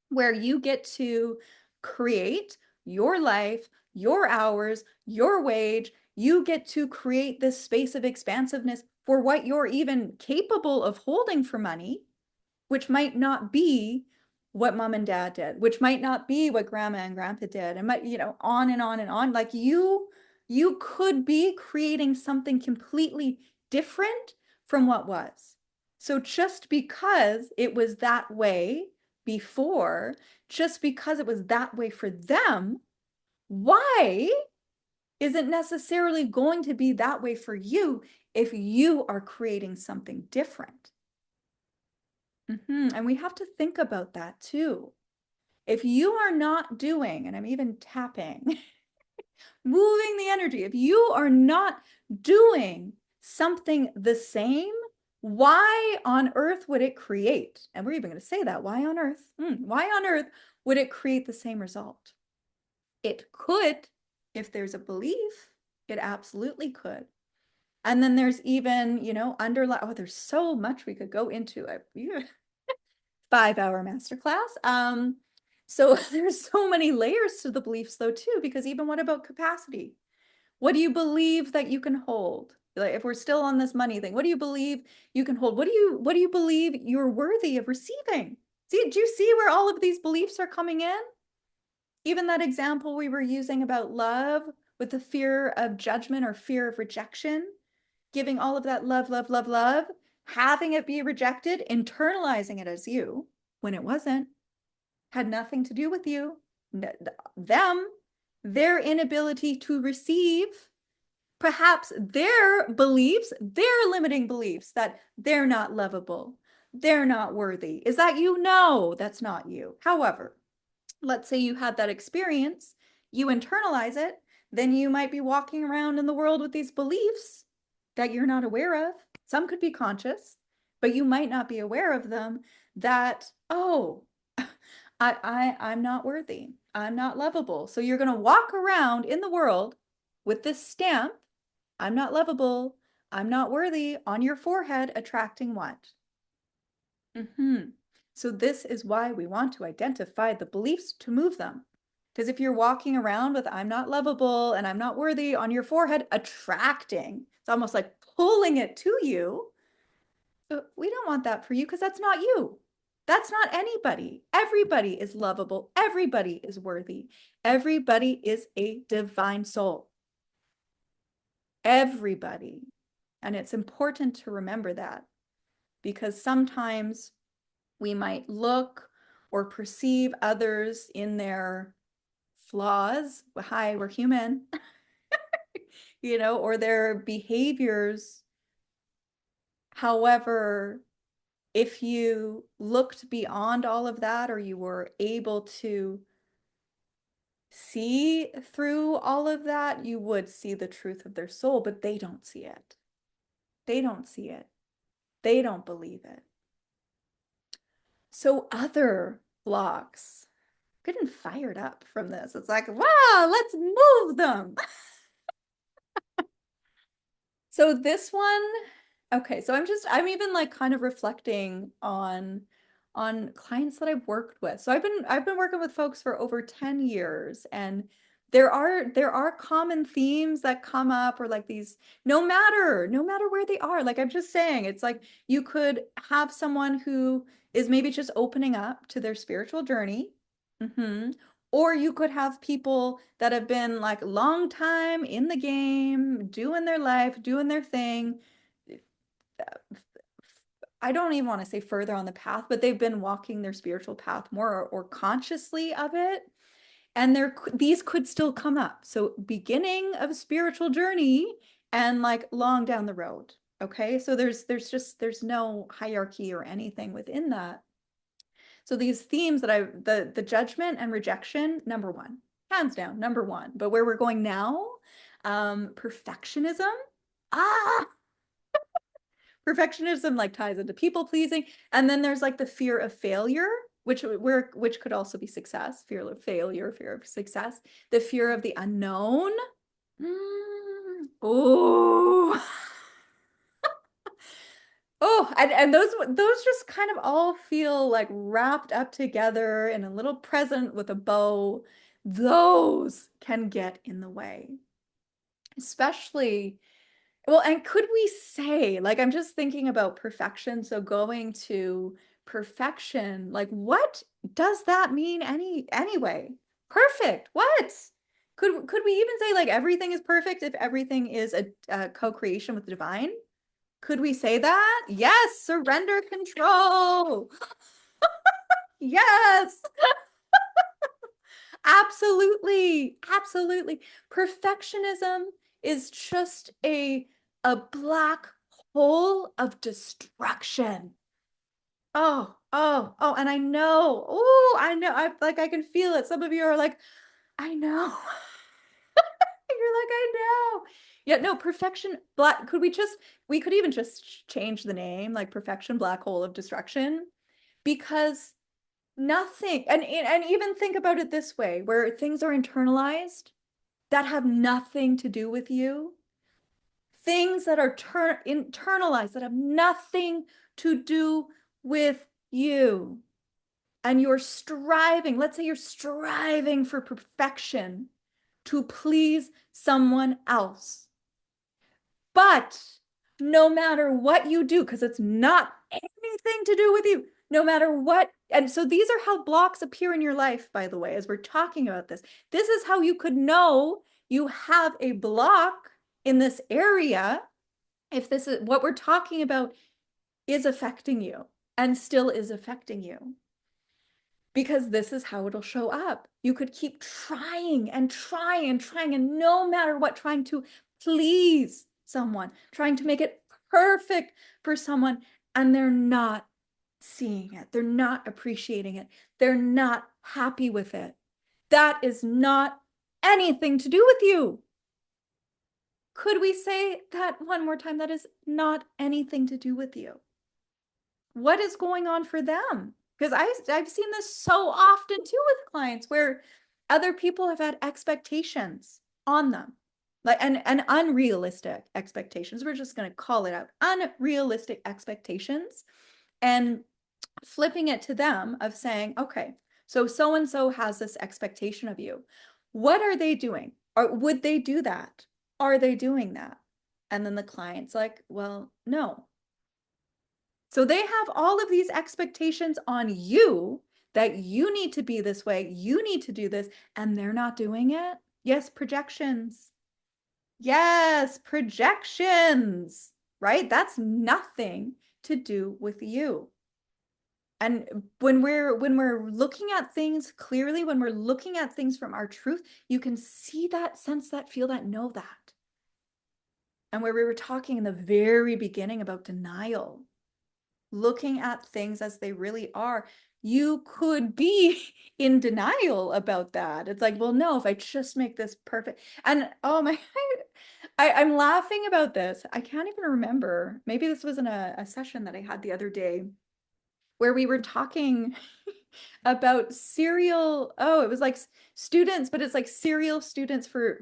where you get to create your life, your hours, your wage, you get to create this space of expansiveness for what you're even capable of holding for money, which might not be what mom and dad did, which might not be what grandma and grandpa did, and might, you know, on and on and on. Like you could be creating something completely different from what was. So just because it was that way before, just because it was that way for them, why isn't necessarily going to be that way for you if you are creating something different? And we have to think about that too. If you are not doing, and I'm even tapping, moving the energy, if you are not doing something the same, why on earth would it create? And we're even going to say that. Why on earth? Why on earth would it create the same result? It could, if there's a belief, it absolutely could. And then there's even, you know, there's so much we could go into. 5-hour masterclass. So there's so many layers to the beliefs though too, because even what about capacity? What do you believe that you can hold? Like if we're still on this money thing, what do you believe you can hold? What do you believe you're worthy of receiving? See, do you see where all of these beliefs are coming in? Even that example we were using about love with the fear of judgment or fear of rejection, giving all of that love, love, love, love, having it be rejected, internalizing it as you when it wasn't, had nothing to do with you, them, their inability to receive, perhaps their beliefs, their limiting beliefs that they're not lovable, they're not worthy. Is that you? No, that's not you. However, let's say you had that experience, you internalize it, then you might be walking around in the world with these beliefs that you're not aware of. Some could be conscious, but you might not be aware of them that, oh, I'm not worthy. I'm not lovable. So you're going to walk around in the world with this stamp, I'm not lovable, I'm not worthy, on your forehead, attracting what? So this is why we want to identify the beliefs to move them. Because if you're walking around with I'm not lovable and I'm not worthy on your forehead, attracting, it's almost like pulling it to you. We don't want that for you because that's not you. That's not anybody. Everybody is lovable. Everybody is worthy. Everybody is a divine soul. Everybody. And it's important to remember that because sometimes we might look or perceive others in their flaws. Hi, we're human, you know, or their behaviors. However, if you looked beyond all of that, or you were able to see through all of that, you would see the truth of their soul, but they don't see it. They don't see it. They don't believe it. So other blocks, getting fired up from this. It's like, wow, let's move them. So this one, okay, so I'm even like kind of reflecting on clients that I've worked with. So I've been working with folks for over 10 years, and there are common themes that come up, or like these, no matter where they are. Like I'm just saying, it's like you could have someone who is maybe just opening up to their spiritual journey. Or you could have people that have been like long time in the game, doing their life, doing their thing. I don't even want to say further on the path, but they've been walking their spiritual path more or consciously of it. And these could still come up. So beginning of a spiritual journey and like long down the road. Okay. So there's no hierarchy or anything within that. So these themes that the judgment and rejection, number one, hands down, number one. But where we're going now, perfectionism. Ah, perfectionism like ties into people pleasing. And then there's like the fear of failure, which could also be success, fear of failure, fear of success, the fear of the unknown. Oh. Oh, and those just kind of all feel like wrapped up together in a little present with a bow. Those can get in the way. Especially, well, and could we say, like, I'm just thinking about perfection. So going to perfection, like, what does that mean anyway? Perfect. What? Could we even say like everything is perfect if everything is a co-creation with the divine? Could we say that? Yes, surrender control. Yes, absolutely. Absolutely. Perfectionism is just a black hole of destruction. Oh, and I know. Oh, I know. I can feel it. Some of you are like, I know. You're like, I know. Yeah, no, perfection black. We could even just change the name, like perfection black hole of destruction, because nothing, and even think about it this way, where things are internalized that have nothing to do with you, things that are internalized that have nothing to do with you, and you're striving, let's say you're striving for perfection to please someone else. But no matter what you do, because it's not anything to do with you, no matter what. And so these are how blocks appear in your life, by the way, as we're talking about this. This is how you could know you have a block in this area if this is what we're talking about is affecting you and still is affecting you, because this is how it'll show up. You could keep trying and trying and trying, and no matter what, trying to please someone, trying to make it perfect for someone, and they're not seeing it. They're not appreciating it. They're not happy with it. That is not anything to do with you. Could we say that one more time? That is not anything to do with you. What is going on for them? Because I've seen this so often too with clients where other people have had expectations on them, like and unrealistic expectations. We're just going to call it out, unrealistic expectations, and flipping it to them of saying, okay, so and so has this expectation of you. What are they doing? Or would they do that? Are they doing that? And then the client's like, well, no. So they have all of these expectations on you that you need to be this way, you need to do this, and they're not doing it. Yes, projections. Yes, projections, right? That's nothing to do with you. And when we're looking at things clearly, when we're looking at things from our truth, you can see that, sense that, feel that, know that. And where we were talking in the very beginning about denial, looking at things as they really are, you could be in denial about that. It's like, well, no, if I just make this perfect. And oh my, I'm laughing about this. I can't even remember. Maybe this was in a session that I had the other day where we were talking about serial, oh, it was like students, but it's like serial students for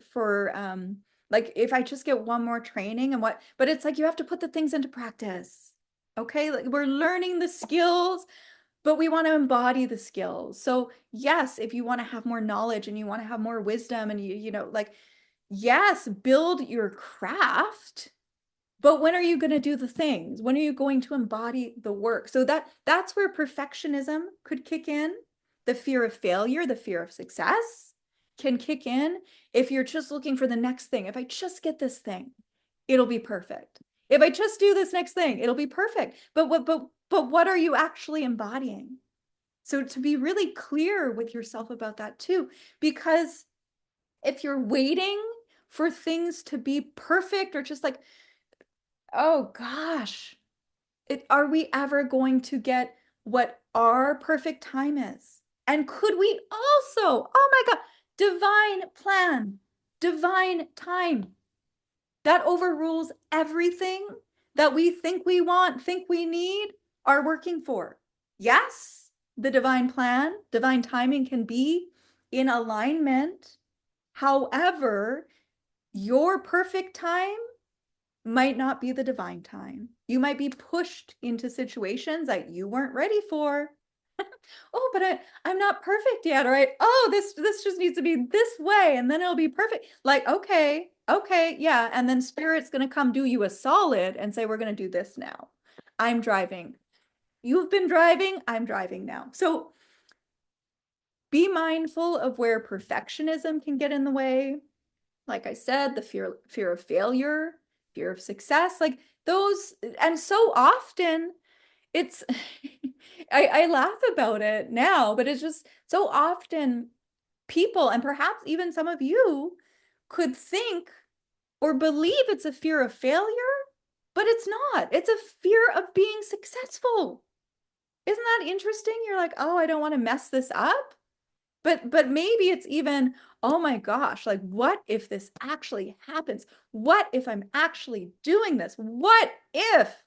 like if I just get one more training and what, but it's like you have to put the things into practice. Okay, like we're learning the skills, but we want to embody the skills. So yes, if you want to have more knowledge and you want to have more wisdom and you know, like, yes, build your craft, but when are you going to do the things? When are you going to embody the work? So that's where perfectionism could kick in. the fear of failure, the fear of success can kick in if you're just looking for the next thing. If I just get this thing, it'll be perfect. If I just do this next thing, it'll be perfect. But what are you actually embodying? So to be really clear with yourself about that too, because if you're waiting for things to be perfect or just like, oh gosh, are we ever going to get what our perfect time is? And could we also, oh my God, divine plan, divine time that overrules everything that we think we want, think we need, are working for? Yes, the divine plan, divine timing can be in alignment. However, your perfect time might not be the divine time. You might be pushed into situations that you weren't ready for. Oh, but I'm not perfect yet. All right. Oh, this just needs to be this way and then it'll be perfect. Like, okay, yeah. And then spirit's gonna come do you a solid and say, we're gonna do this now. I'm driving. You've been driving, I'm driving now. So be mindful of where perfectionism can get in the way. Like I said, the fear of failure, fear of success, like those, and so often it's I laugh about it now, but it's just so often people, and perhaps even some of you, could think or believe it's a fear of failure, but it's not. It's a fear of being successful. Isn't that interesting? You're like, oh, I don't want to mess this up. But maybe it's even, oh my gosh, like what if this actually happens? What if I'm actually doing this? What if?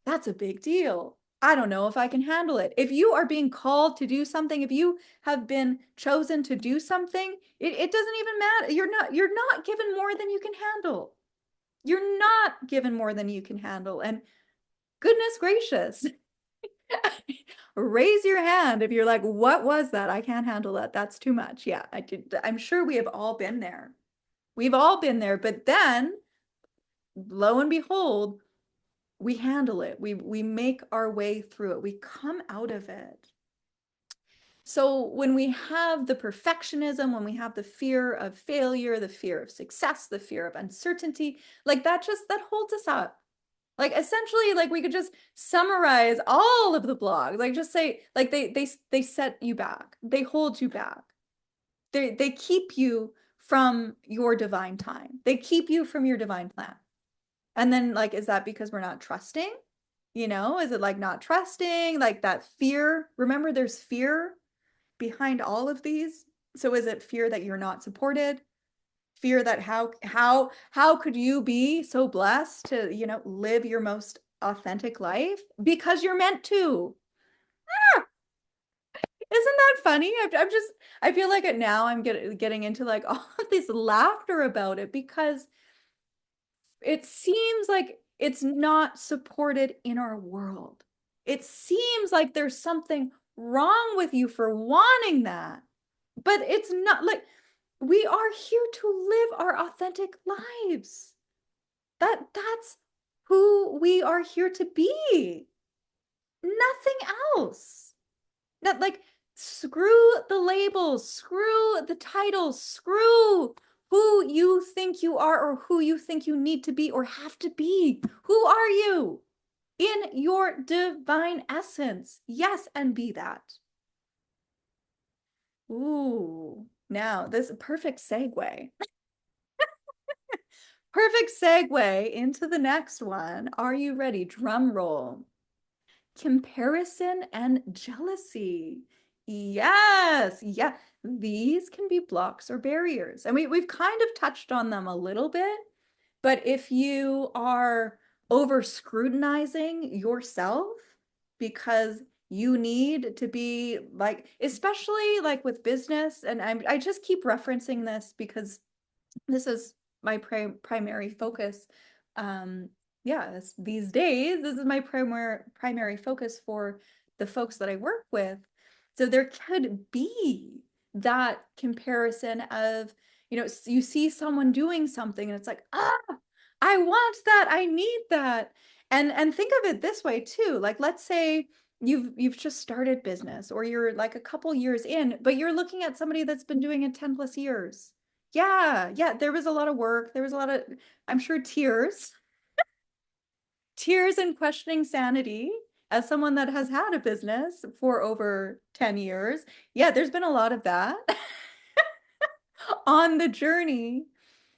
That's a big deal. I don't know if I can handle it. If you are being called to do something, if you have been chosen to do something, it doesn't even matter. You're not given more than you can handle. You're not given more than you can handle. And goodness gracious, raise your hand if you're like, what was that? I can't handle that. That's too much. Yeah, I'm sure we have all been there. We've all been there. But then, lo and behold, we handle it. We make our way through it. We come out of it. So when we have the perfectionism, when we have the fear of failure, the fear of success, the fear of uncertainty, like that holds us up. Like essentially, like we could just summarize all of the blogs, like just say, like they set you back, they hold you back, they keep you from your divine time, they keep you from your divine plan. And then, like, is that because we're not trusting? You know, is it like not trusting, like that fear? Remember, there's fear behind all of these. So is it fear that you're not supported? Fear that how could you be so blessed to, live your most authentic life because you're meant to? Ah, isn't that funny? I feel like it now. I'm getting into like all of this laughter about it because it seems like it's not supported in our world. It seems like there's something wrong with you for wanting that. But it's not. Like, we are here to live our authentic lives. That's who we are here to be. Nothing else. That, like, screw the labels, screw the titles, screw who you think you are or who you think you need to be or have to be. Who are you in your divine essence? Yes, and be that. Ooh, now this perfect segue. Perfect segue into the next one. Are you ready? Drum roll. Comparison and jealousy. Yes, yeah. These can be blocks or barriers. And we've kind of touched on them a little bit, but if you are over scrutinizing yourself because you need to be like, especially like with business, and I just keep referencing this because this is my primary focus. Yeah, these days, this is my primary focus for the folks that I work with. So there could be that comparison of, you see someone doing something and it's like, I want that, I need that. And think of it this way too. Like, let's say you've just started business, or you're like a couple years in, but you're looking at somebody that's been doing it 10 plus years. Yeah, yeah, there was a lot of work. There was a lot of, I'm sure, tears and questioning sanity. As someone that has had a business for over 10 years, yeah, there's been a lot of that on the journey.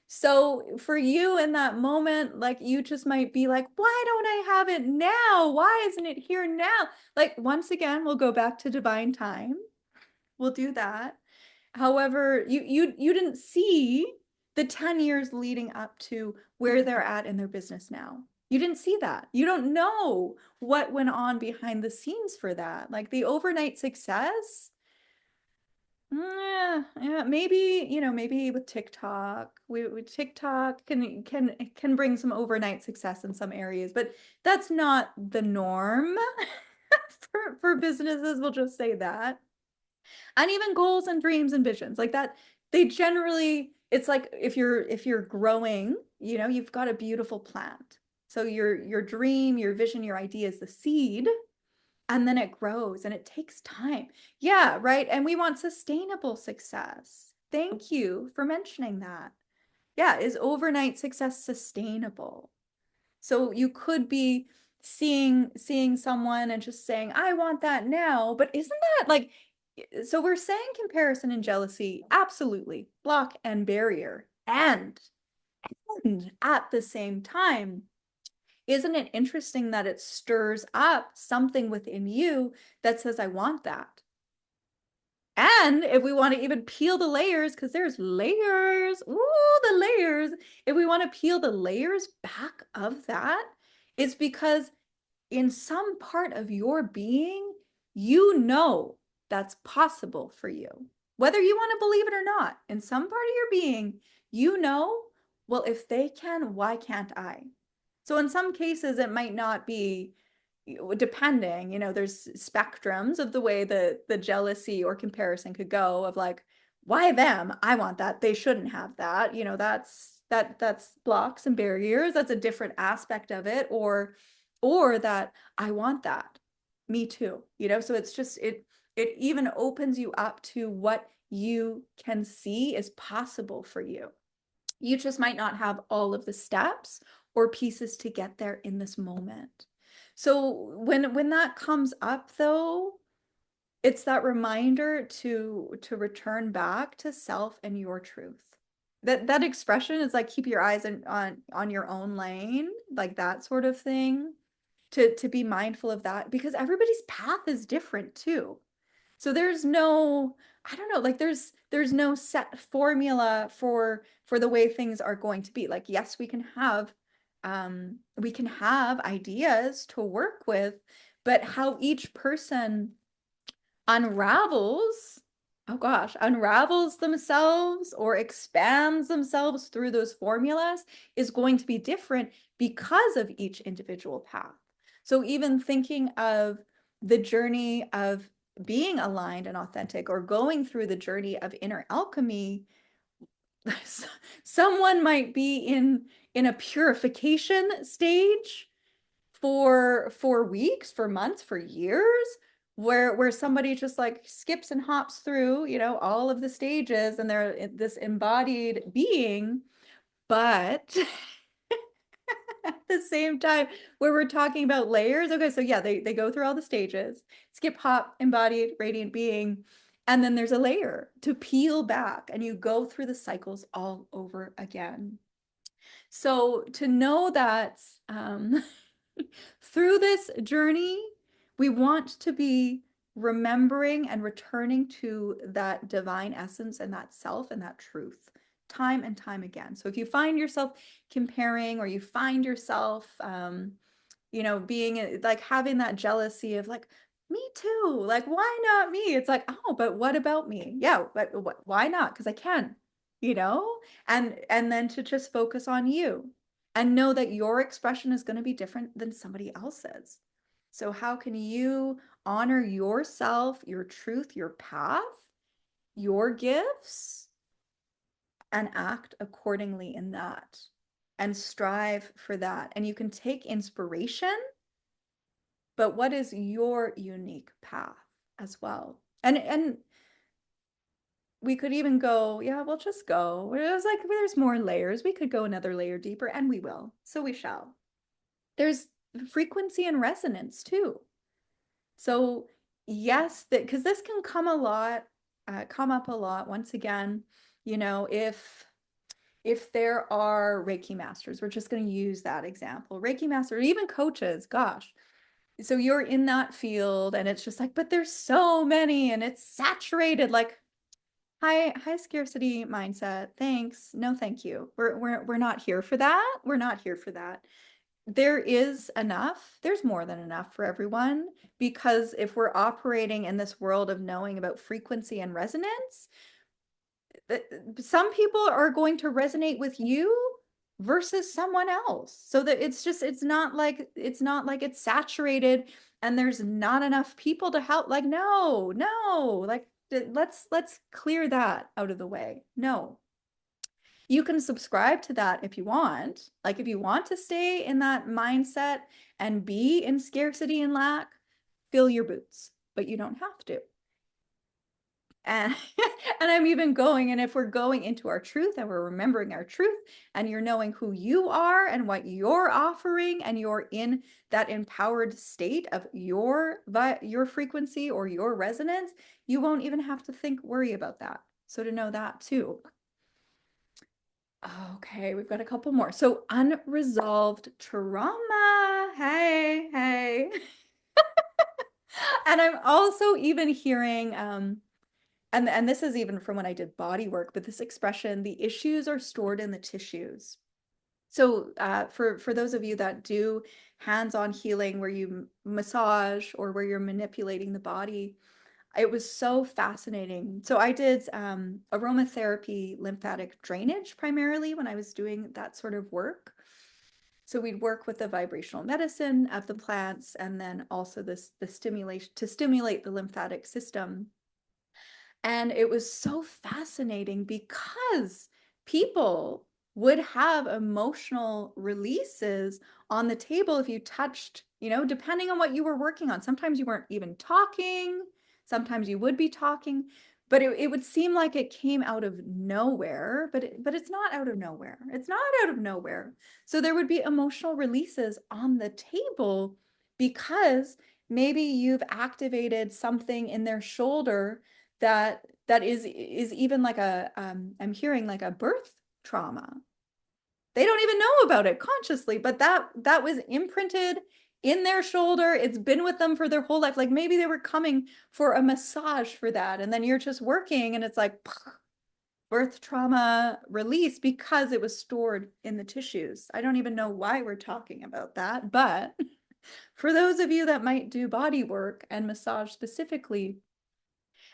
So for you in that moment, like you just might be like, why don't I have it now? Why isn't it here now? Like once again, we'll go back to divine time. We'll do that. However, you didn't see the 10 years leading up to where they're at in their business now. You didn't see that. You don't know what went on behind the scenes for that. Like the overnight success, yeah, yeah, maybe, maybe with TikTok, TikTok can bring some overnight success in some areas, but that's not the norm for businesses. We'll just say that. And even goals and dreams and visions like that, they generally, it's like if you're growing, you've got a beautiful plant. So your dream, your vision, your idea is the seed, and then it grows and it takes time. Yeah, right. And we want sustainable success. Thank you for mentioning that. Yeah, is overnight success sustainable? So you could be seeing someone and just saying, "I want that now." But isn't that like, so we're saying comparison and jealousy, absolutely, block and barrier. And at the same time, isn't it interesting that it stirs up something within you that says, I want that? And if we want to even peel the layers, because there's layers, ooh, the layers. If we want to peel the layers back of that, it's because in some part of your being, that's possible for you. Whether you want to believe it or not, in some part of your being, you know, well, if they can, why can't I? So in some cases, it might not be, depending, there's spectrums of the way the jealousy or comparison could go of like, why them? I want that. They shouldn't have that. That's blocks and barriers. That's a different aspect of it. Or that I want that. Me too. So it's just it even opens you up to what you can see is possible for you. You just might not have all of the steps or pieces to get there in this moment. So when that comes up though, it's that reminder to return back to self and your truth. That expression is like keep your eyes on your own lane, like that sort of thing. To be mindful of that because everybody's path is different too. So there's no, I don't know, like there's no set formula for the way things are going to be. Like, yes, we can have ideas to work with, but how each person unravels, oh gosh, unravels themselves or expands themselves through those formulas is going to be different because of each individual path. So even thinking of the journey of being aligned and authentic or going through the journey of inner alchemy, someone might be in a purification stage for weeks, for months, for years, where somebody just like skips and hops through, all of the stages and they're this embodied being, but at the same time, where we're talking about layers. Okay, so yeah, they go through all the stages, skip, hop, embodied, radiant being, and then there's a layer to peel back, and you go through the cycles all over again. So to know that through this journey, we want to be remembering and returning to that divine essence and that self and that truth time and time again. So if you find yourself comparing or you find yourself, being like having that jealousy of like, me too, like, why not me? It's like, oh, but what about me? Yeah, but why not? Because I can, you know? And then to just focus on you and know that your expression is going to be different than somebody else's. So how can you honor yourself, your truth, your path, your gifts, and act accordingly in that and strive for that? And you can take inspiration but what is your unique path as well? And we could even go, yeah, we'll just go. It was like there's more layers. We could go another layer deeper, and we will. So we shall. There's frequency and resonance too. So yes, that because this can come a lot, come up a lot. Once again, you know, if there are Reiki masters, we're just going to use that example. Reiki master, or even coaches, gosh. So you're in that field and it's just like, but there's so many and it's saturated. Like, high scarcity mindset. Thanks. No, thank you. We're not here for that. We're not here for that. There is enough. There's more than enough for everyone, because if we're operating in this world of knowing about frequency and resonance, some people are going to resonate with you versus someone else. So that it's not like it's saturated and there's not enough people to help. Like, no, no, like let's clear that out of the way. No. You can subscribe to that if you want. Like if you want to stay in that mindset and be in scarcity and lack, fill your boots, but you don't have to. And and I'm even going, and if we're going into our truth and we're remembering our truth and you're knowing who you are and what you're offering and you're in that empowered state of your frequency or your resonance, you won't even have to worry about that. So to know that too. Okay, we've got a couple more. So unresolved trauma. Hey, hey. And I'm also even hearing and this is even from when I did body work, but this expression, the issues are stored in the tissues. So for those of you that do hands-on healing where you massage or where you're manipulating the body, it was so fascinating. So I did aromatherapy, lymphatic drainage primarily when I was doing that sort of work. So we'd work with the vibrational medicine of the plants and then also the stimulation to stimulate the lymphatic system. And it was so fascinating because people would have emotional releases on the table if you touched, depending on what you were working on. Sometimes you weren't even talking, sometimes you would be talking, but it would seem like it came out of nowhere, but it's not out of nowhere. It's not out of nowhere. So there would be emotional releases on the table because maybe you've activated something in their shoulder that is even like I'm hearing like a birth trauma. They don't even know about it consciously, but that was imprinted in their shoulder. It's been with them for their whole life. Like maybe they were coming for a massage for that, and then you're just working and it's like birth trauma release because it was stored in the tissues. I don't even know why we're talking about that, but for those of you that might do body work and massage specifically,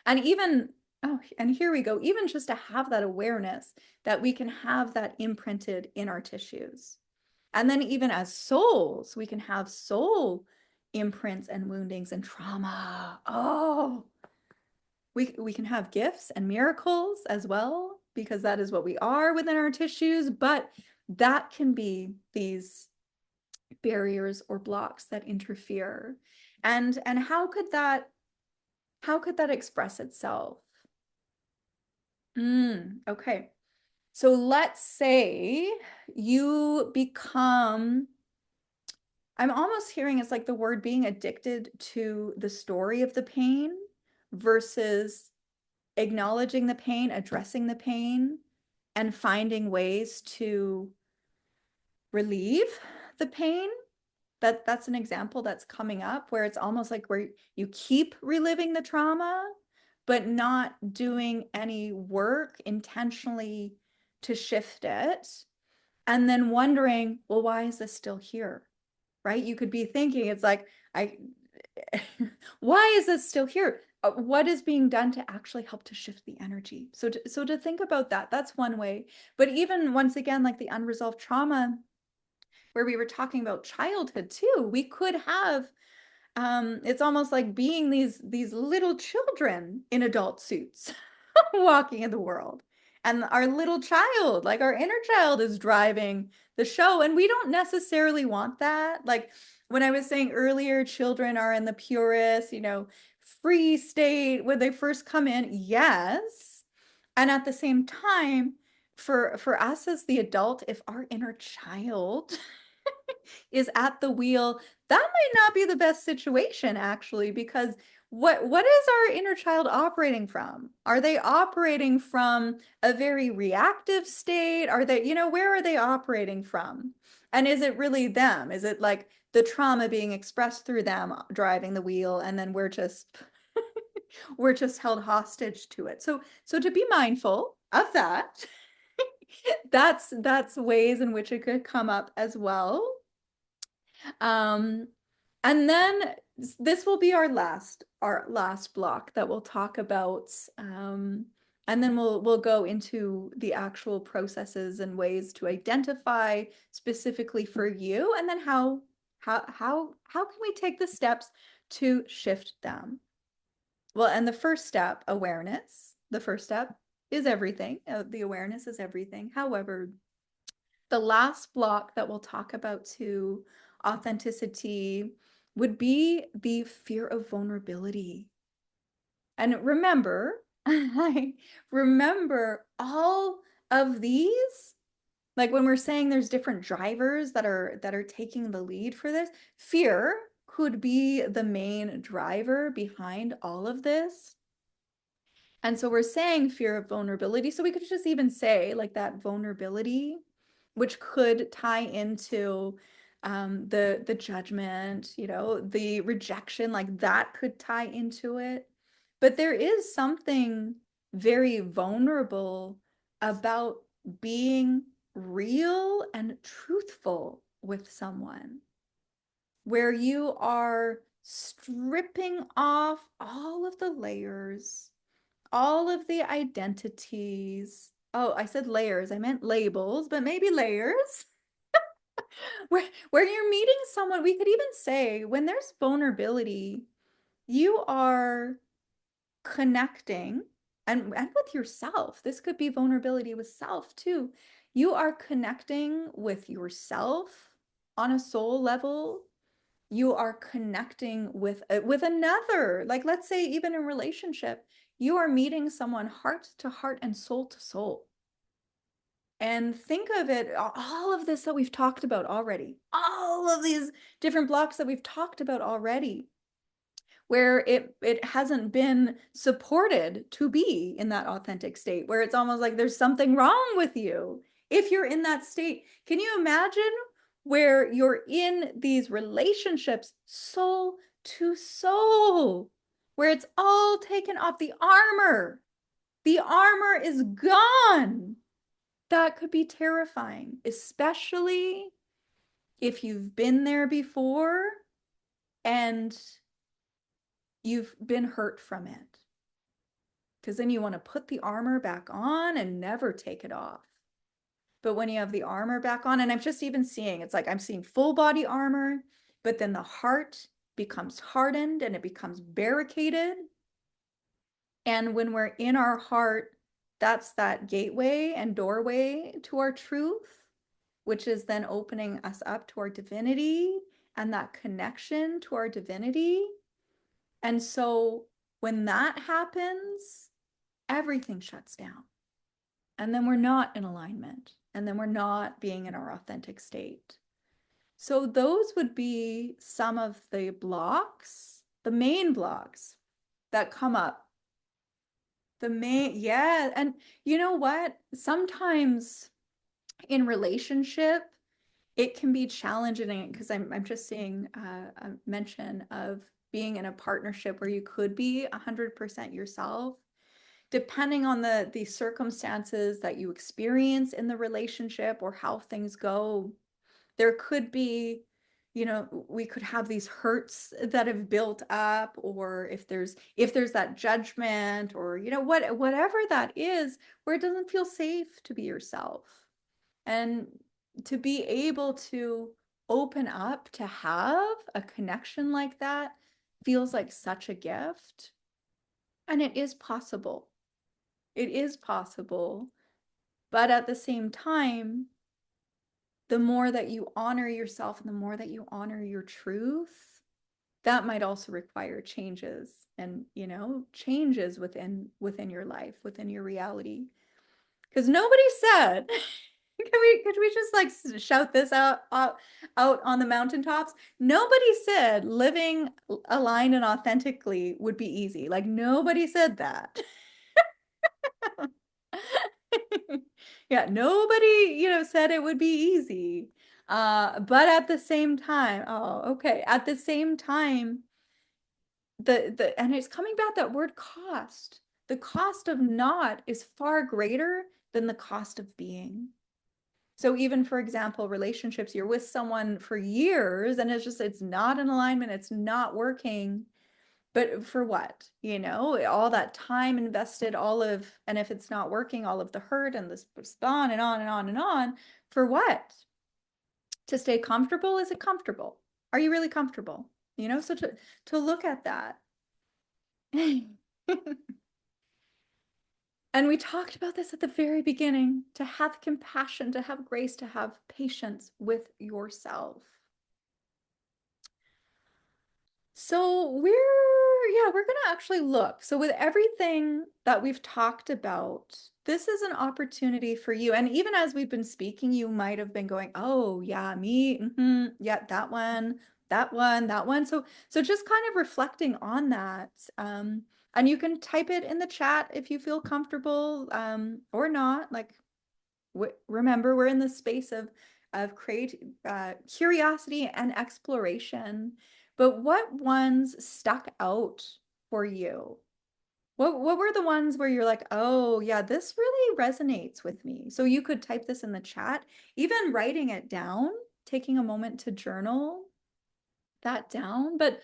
and even, oh, and here we go, even just to have that awareness that we can have that imprinted in our tissues. And then even as souls, we can have soul imprints and woundings and trauma. Oh, we can have gifts and miracles as well, because that is what we are within our tissues, but that can be these barriers or blocks that interfere. And how could that express itself? Okay. So let's say you become, I'm almost hearing it's like the word being addicted to the story of the pain versus acknowledging the pain, addressing the pain, and finding ways to relieve the pain. That's an example that's coming up where it's almost like where you keep reliving the trauma, but not doing any work intentionally to shift it. And then wondering, well, why is this still here? Right? You could be thinking, it's like, why is this still here? What is being done to actually help to shift the energy? So to think about that, that's one way. But even once again, like the unresolved trauma, where we were talking about childhood too, we could have it's almost like being these little children in adult suits walking in the world. And our little child, like our inner child, is driving the show. And we don't necessarily want that. Like when I was saying earlier, children are in the purest, free state when they first come in. Yes. And at the same time, for us as the adult, if our inner child is at the wheel, that might not be the best situation actually, because what is our inner child operating from? Are they operating from a very reactive state? Are they, where are they operating from? And is it really them? Is it like the trauma being expressed through them driving the wheel, and then we're just held hostage to it? So to be mindful of that, that's ways in which it could come up as well. Um, and then this will be our last block that we'll talk about. And then we'll go into the actual processes and ways to identify specifically for you, and then how can we take the steps to shift them? Well, and the first step, awareness. The first step is everything. The awareness is everything. However, the last block that we'll talk about to authenticity would be the fear of vulnerability. And remember, I remember all of these, like when we're saying there's different drivers that are taking the lead for this, fear could be the main driver behind all of this. And so we're saying fear of vulnerability. So we could just even say like that vulnerability, which could tie into the judgment, the rejection, like that could tie into it. But there is something very vulnerable about being real and truthful with someone, where you are stripping off all of the layers, all of the identities. Oh, I said layers. I meant labels, but maybe layers. Where you're meeting someone, we could even say when there's vulnerability, you are connecting and with yourself. This could be vulnerability with self too. You are connecting with yourself on a soul level. You are connecting with another. Like let's say even in relationship, you are meeting someone heart to heart and soul to soul. And think of it, all of this that we've talked about already, all of these different blocks that we've talked about already, where it hasn't been supported to be in that authentic state, where it's almost like there's something wrong with you if you're in that state. Can you imagine where you're in these relationships soul to soul, where it's all taken off, the armor is gone? That could be terrifying, especially if you've been there before and you've been hurt from it. Because then you want to put the armor back on and never take it off. But when you have the armor back on, and I'm just even seeing, it's like I'm seeing full body armor, but then the heart becomes hardened and it becomes barricaded. And when we're in our heart, that's that gateway and doorway to our truth, which is then opening us up to our divinity and that connection to our divinity. And so when that happens, everything shuts down. And then we're not in alignment. And then we're not being in our authentic state. So those would be some of the blocks, the main blocks that come up. Yeah. And you know what? Sometimes in relationship, it can be challenging because I'm just seeing a mention of being in a partnership where you could be 100% yourself. Depending on the circumstances that you experience in the relationship or how things go, there could be, we could have these hurts that have built up, or if there's that judgment, or whatever that is, where it doesn't feel safe to be yourself. And to be able to open up to have a connection like that feels like such a gift. And it is possible. It is possible But at the same time, the more that you honor yourself and the more that you honor your truth, that might also require changes and, changes within your life, within your reality. Because nobody said, could we just like shout this out on the mountaintops? Nobody said living aligned and authentically would be easy. Like nobody said that. Yeah, nobody, said it would be easy. But at the same time, oh, okay. At the same time, and it's coming back that word cost. The cost of not is far greater than the cost of being. So even for example, relationships, you're with someone for years and it's not in alignment, it's not working. But for what? All that time invested, and if it's not working, all of the hurt and this on and on and on and on, for what? To stay comfortable? Is it comfortable? Are you really comfortable? So to look at that. And we talked about this at the very beginning, to have compassion, to have grace, to have patience with yourself. So we're gonna actually look. So with everything that we've talked about, this is an opportunity for you. And even as we've been speaking, you might have been going, oh yeah, me, yeah, that one, that one, that one. So just kind of reflecting on that. And you can type it in the chat if you feel comfortable, or not. Like remember, we're in the space of curiosity and exploration. But what ones stuck out for you? What were the ones where you're like, oh yeah, this really resonates with me? So you could type this in the chat, even writing it down, taking a moment to journal that down. But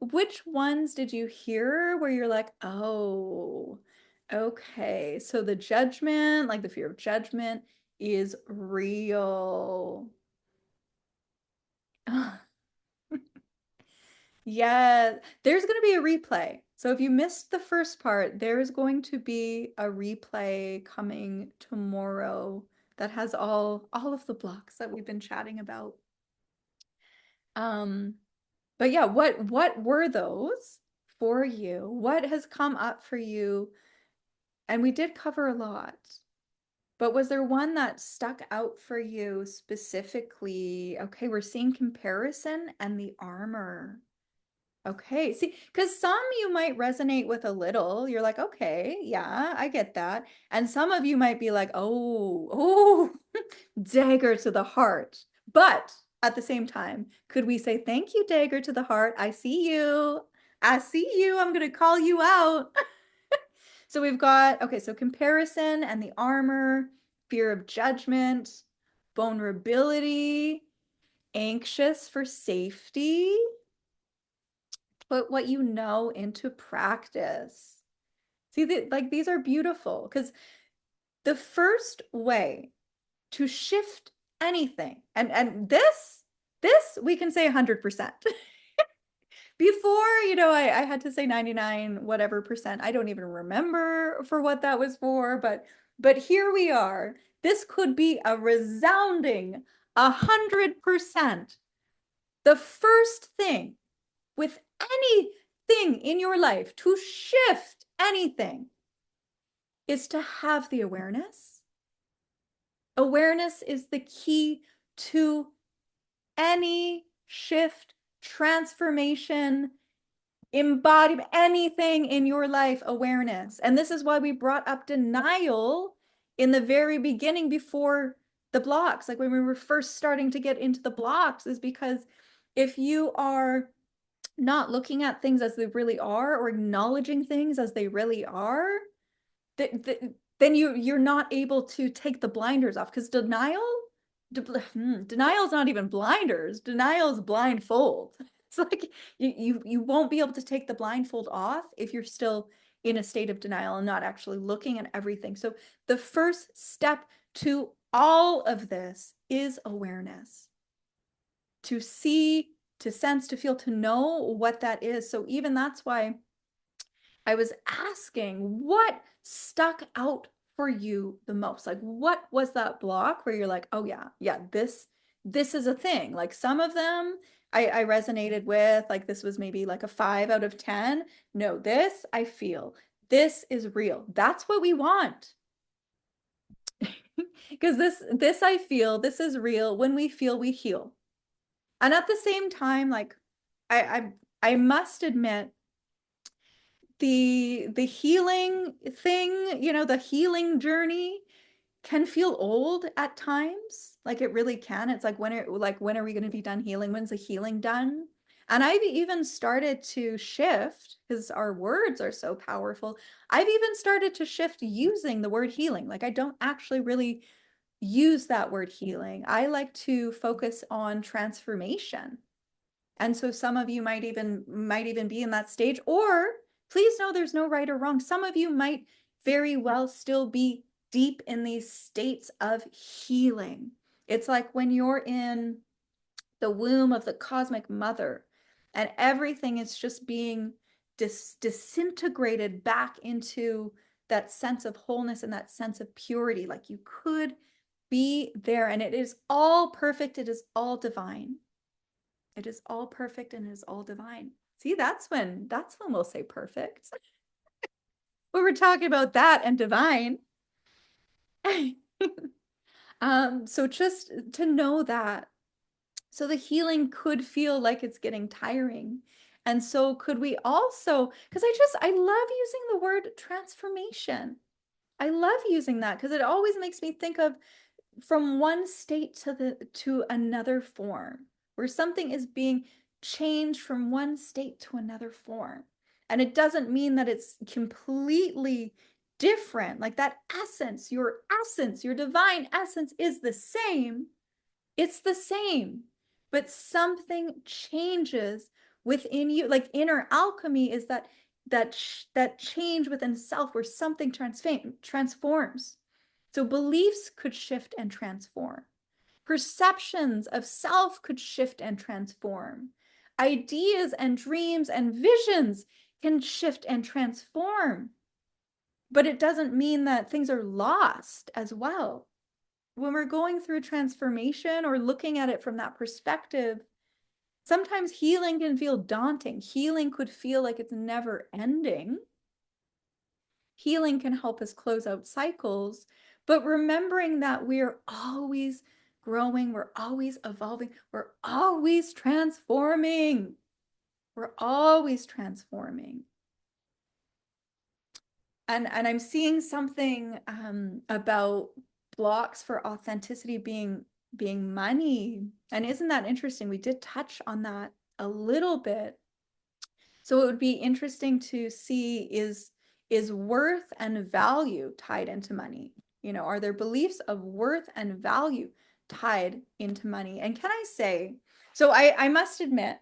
which ones did you hear where you're like, oh, okay, so the judgment, like the fear of judgment is real. Yeah, there's going to be a replay. So if you missed the first part, there's going to be a replay coming tomorrow that has all of the blocks that we've been chatting about. But yeah, what were those for you? What has come up for you? And we did cover a lot. But was there one that stuck out for you specifically? Okay, we're seeing comparison and the armor. Okay, see, because some you might resonate with a little. You're like, okay, yeah, I get that. And some of you might be like, oh, dagger to the heart. But at the same time, could we say, thank you, dagger to the heart? I see you. I see you. I'm going to call you out. So we've got, okay, so comparison and the armor, fear of judgment, vulnerability, anxious for safety. Put what you know into practice. See, like these are beautiful because the first way to shift anything, and this we can say 100%. Before, I had to say 99 whatever percent. I don't even remember for what that was for, but here we are. This could be a resounding 100%. The first thing with anything in your life to shift anything is to have the awareness. Awareness is the key to any shift, transformation, embodiment, anything in your life, awareness. And this is why we brought up denial in the very beginning before the blocks, like when we were first starting to get into the blocks, is because if you are not looking at things as they really are or acknowledging things as they really are, then you're not able to take the blinders off, because denial is not even blinders. Denial is blindfold. It's like you won't be able to take the blindfold off if you're still in a state of denial and not actually looking at everything. So the first step to all of this is awareness. To see, to sense, to feel, to know what that is. So even that's why I was asking what stuck out for you the most? Like, what was that block where you're like, oh yeah, yeah, this is a thing. Like some of them I resonated with, like this was maybe like a 5 out of 10. No, this I feel. This is real. That's what we want. Because this I feel, this is real. When we feel, we heal. And at the same time, like I I must admit the healing thing, the healing journey can feel old at times. Like it really can. It's like when are we going to be done healing? When's the healing done? And I've even started to shift because our words are so powerful. I've even started to shift using the word healing. Like I don't actually really use that word healing. I like to focus on transformation. And so some of you might even be in that stage, or please know there's no right or wrong. Some of you might very well still be deep in these states of healing. It's like when you're in the womb of the cosmic mother and everything is just being disintegrated back into that sense of wholeness and that sense of purity. Like you could be there and it is all perfect. It is all divine. It is all perfect and it is all divine. See, that's when we'll say perfect. We were talking about that and divine. So just to know that. So the healing could feel like it's getting tiring. And so could we also, because I love using the word transformation. I love using that because it always makes me think of from one state to another form, where something is being changed from one state to another form. And it doesn't mean that it's completely different. Like that essence, your divine essence is the same. It's the same, but something changes within you. Like inner alchemy is that change within self where something transforms. So beliefs could shift and transform. Perceptions of self could shift and transform. Ideas and dreams and visions can shift and transform. But it doesn't mean that things are lost as well. When we're going through transformation or looking at it from that perspective, sometimes healing can feel daunting. Healing could feel like it's never ending. Healing can help us close out cycles, but remembering that we're always growing, we're always evolving, we're always transforming. We're always transforming. And I'm seeing something about blocks for authenticity being money. And isn't that interesting? We did touch on that a little bit. So it would be interesting to see is worth and value tied into money? Are there beliefs of worth and value tied into money? And can I say, so I must admit,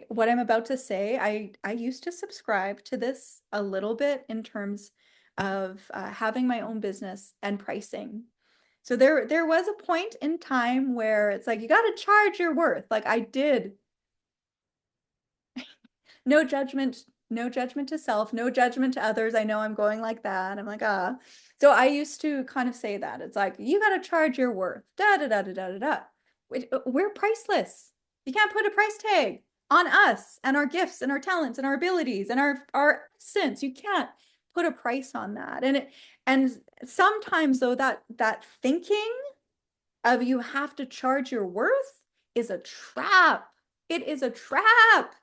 what I'm about to say, I used to subscribe to this a little bit in terms of having my own business and pricing. So there was a point in time where it's like you got to charge your worth. Like I did. No judgment, no judgment to self, no judgment to others. I know I'm going like that. I'm like, ah. So I used to kind of say that. It's like, you got to charge your worth. Da da da da da da da. We're priceless. You can't put a price tag on us and our gifts and our talents and our abilities and our sense. You can't put a price on that. And sometimes though that thinking of you have to charge your worth is a trap. It is a trap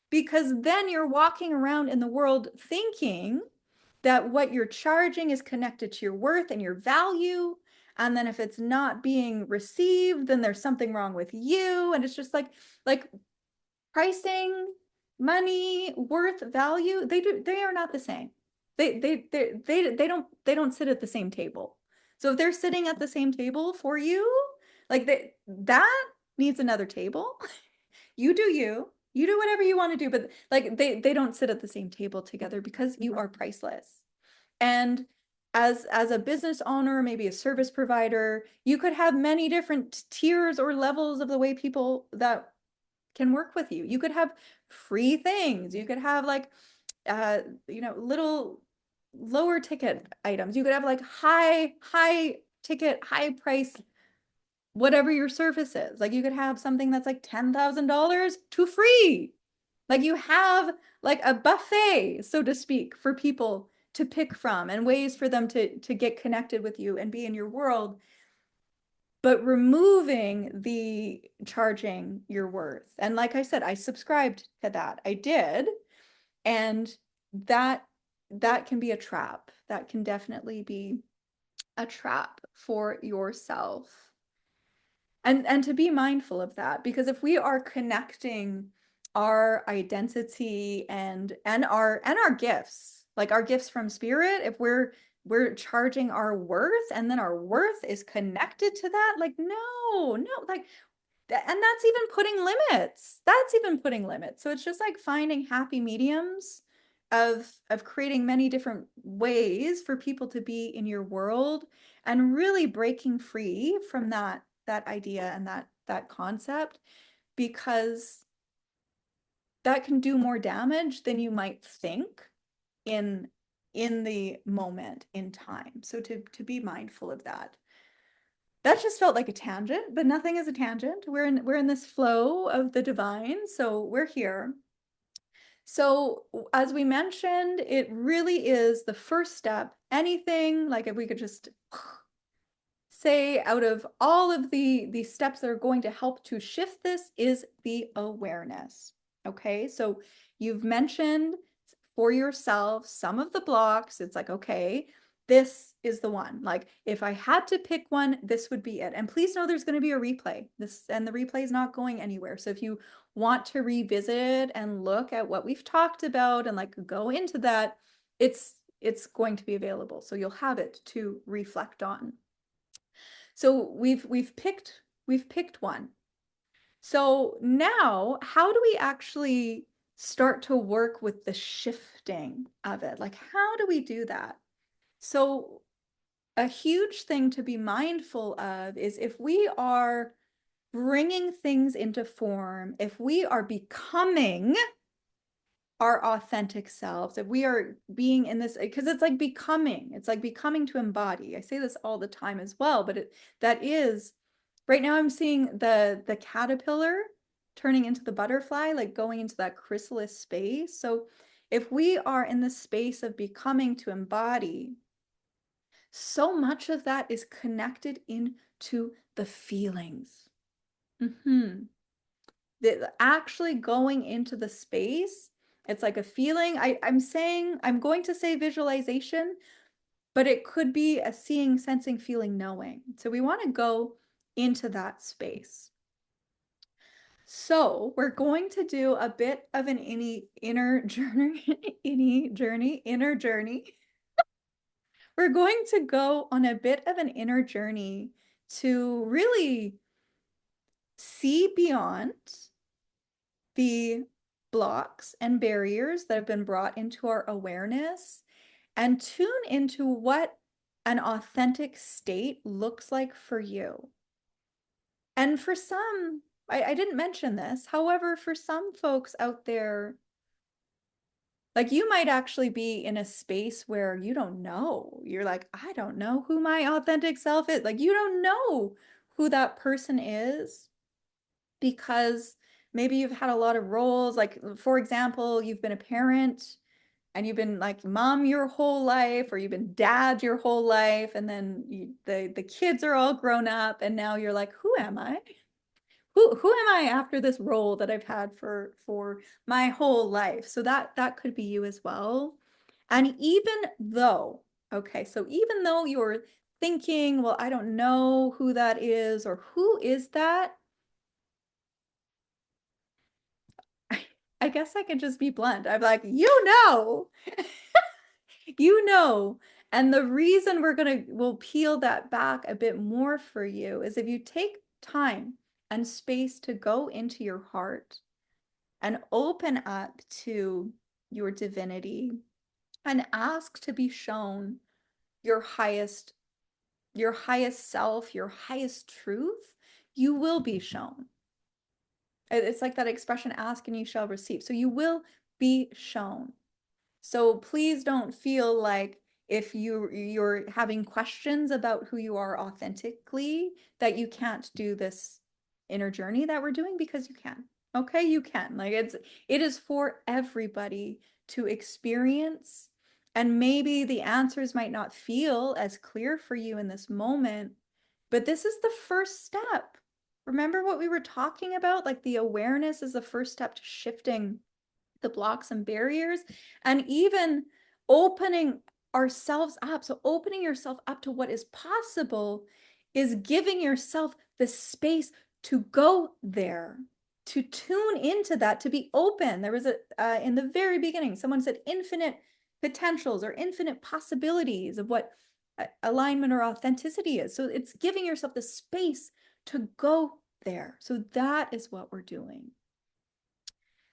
because then you're walking around in the world thinking that what you're charging is connected to your worth and your value. And then if it's not being received, then there's something wrong with you. And it's just like pricing, money, worth, value, they are not the same. They don't sit at the same table. So if they're sitting at the same table for you, like that needs another table. You do you. You do whatever you want to do, but like they don't sit at the same table together because you are priceless. And as a business owner, maybe a service provider, you could have many different tiers or levels of the way people that can work with you. You could have free things. You could have like little lower ticket items. You could have like high ticket, high price, whatever your service is. Like you could have something that's like $10,000 to free. Like you have like a buffet, so to speak, for people to pick from and ways for them to get connected with you and be in your world, but removing the charging your worth. And like I said, I subscribed to that. I did. And that that can be a trap. That can definitely be a trap for yourself. And to be mindful of that, because if we are connecting our identity and our gifts, like our gifts from spirit, if we're charging our worth and then our worth is connected to that, like no, like and that's even putting limits. That's even putting limits. So it's just like finding happy mediums of creating many different ways for people to be in your world and really breaking free from that idea and that concept, because that can do more damage than you might think in in the moment in time. So to be mindful of that. That just felt like a tangent, but nothing is a tangent. We're in this flow of the divine, so we're here. So as we mentioned, it really is the first step. Anything, like if we could just say out of all of the steps that are going to help to shift this is the awareness. Okay, so you've mentioned for yourself some of the blocks. It's like, okay, this is the one. Like if I had to pick one, this would be it. And please know there's going to be a replay. This and the replay is not going anywhere. So if you want to revisit and look at what we've talked about and like go into that, it's going to be available. So you'll have it to reflect on. So we've picked one. So now, how do we actually start to work with the shifting of it? Like, how do we do that? So a huge thing to be mindful of is if we are bringing things into form, if we are becoming our authentic selves, if we are being in this, because it's like becoming to embody. I say this all the time as well, but that is right now I'm seeing the caterpillar turning into the butterfly, like going into that chrysalis space. So if we are in the space of becoming to embody, so much of that is connected into the feelings. Mm-hmm. Actually going into the space, it's like a feeling. I'm going to say visualization, but it could be a seeing, sensing, feeling, knowing. So we want to go into that space. So we're going to do a bit of an inner journey. We're going to go on a bit of an inner journey to really see beyond the blocks and barriers that have been brought into our awareness and tune into what an authentic state looks like for you. And for some, I didn't mention this, however, for some folks out there, like you might actually be in a space where you don't know. You're like, I don't know who my authentic self is. Like you don't know who that person is because maybe you've had a lot of roles. Like, for example, you've been a parent and you've been like mom your whole life, or you've been dad your whole life, and then the kids are all grown up, and now you're like, who am I? Who am I after this role that I've had for my whole life? So that could be you as well. And even though, okay, so even though you're thinking, well, I don't know who that is, or who is that? I guess I could just be blunt. I'm like, you know, you know. And the reason we'll peel that back a bit more for you is if you take time and space to go into your heart and open up to your divinity and ask to be shown your highest self, your highest truth, you will be shown. It's like that expression, ask and you shall receive. So you will be shown. So please don't feel like if you're having questions about who you are authentically, that you can't do this inner journey that we're doing, because you can. Okay, you can. Like it is for everybody to experience. And maybe the answers might not feel as clear for you in this moment, but this is the first step. Remember what we were talking about? Like the awareness is the first step to shifting the blocks and barriers, and even opening ourselves up. So opening yourself up to what is possible is giving yourself the space to go there, to tune into that, to be open. There was in the very beginning, someone said infinite potentials or infinite possibilities of what alignment or authenticity is. So it's giving yourself the space to go there. So that is what we're doing.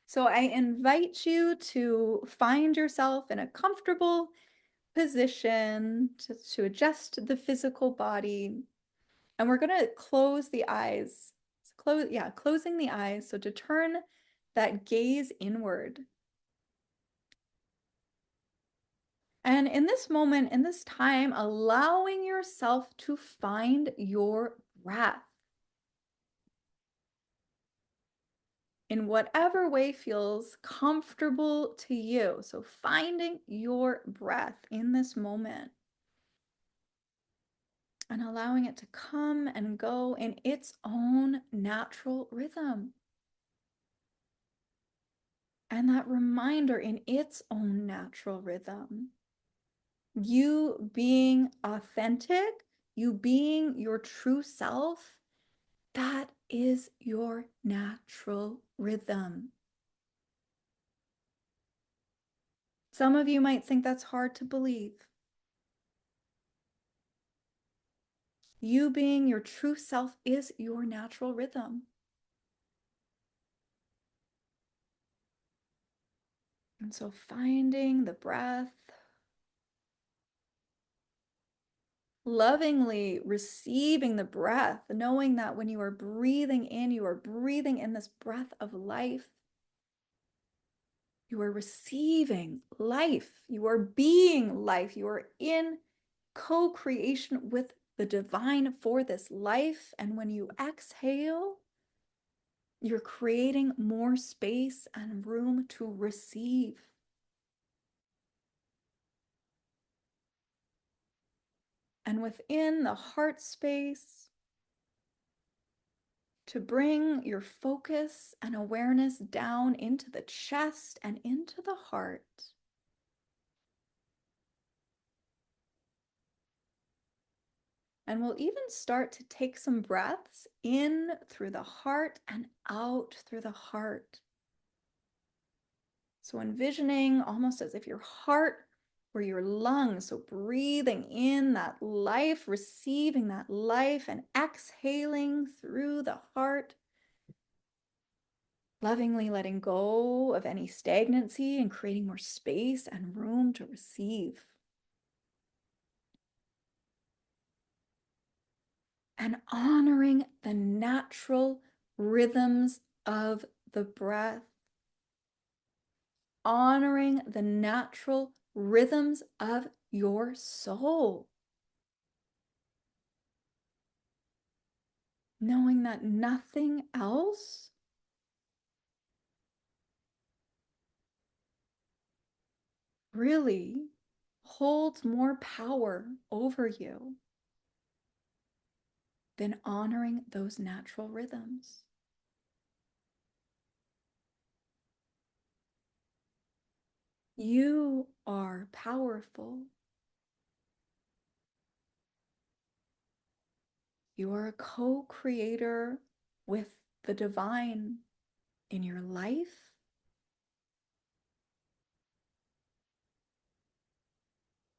So I invite you to find yourself in a comfortable position to adjust the physical body. And we're going to close the eyes. Closing the eyes. So to turn that gaze inward. And in this moment, in this time, allowing yourself to find your breath in whatever way feels comfortable to you. So finding your breath in this moment and allowing it to come and go in its own natural rhythm. And that reminder in its own natural rhythm. You being authentic, you being your true self, that is your natural rhythm. Some of you might think that's hard to believe. You being your true self is your natural rhythm. And so finding the breath, lovingly receiving the breath, knowing that when you are breathing in, you are breathing in this breath of life. You are receiving life. You are being life. You are in co-creation with the divine for this life. And when you exhale, you're creating more space and room to receive. And within the heart space, to bring your focus and awareness down into the chest and into the heart. And we'll even start to take some breaths in through the heart and out through the heart. So envisioning almost as if your heart were your lungs. So breathing in that life, receiving that life, and exhaling through the heart. Lovingly letting go of any stagnancy and creating more space and room to receive. And honoring the natural rhythms of the breath. Honoring the natural rhythms of your soul. Knowing that nothing else really holds more power over you than honoring those natural rhythms. You are powerful. You are a co-creator with the divine in your life.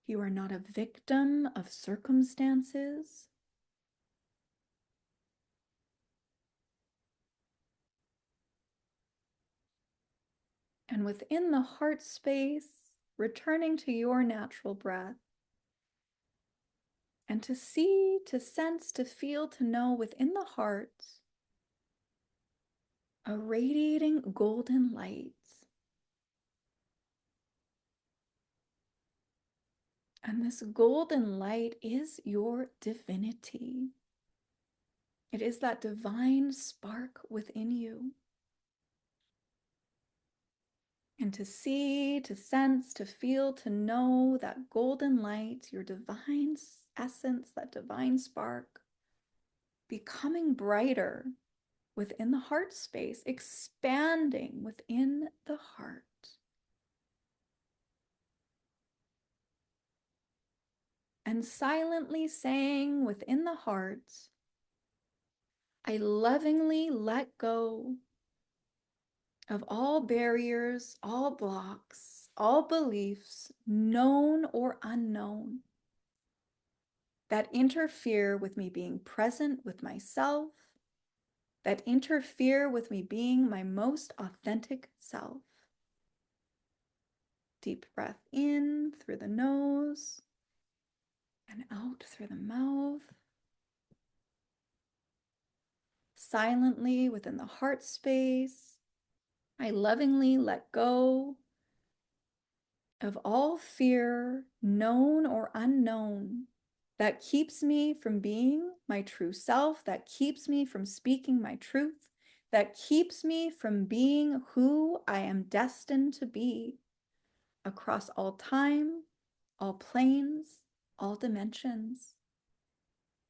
You are not a victim of circumstances. And within the heart space, returning to your natural breath. And to see, to sense, to feel, to know within the heart a radiating golden light. And this golden light is your divinity. It is that divine spark within you. And to see, to sense, to feel, to know that golden light, your divine essence, that divine spark, becoming brighter within the heart space, expanding within the heart. And silently saying within the heart, I lovingly let go of all barriers, all blocks, all beliefs, known or unknown, that interfere with me being present with myself, that interfere with me being my most authentic self. Deep breath in through the nose and out through the mouth. Silently within the heart space, I lovingly let go of all fear, known or unknown, that keeps me from being my true self, that keeps me from speaking my truth, that keeps me from being who I am destined to be across all time, all planes, all dimensions.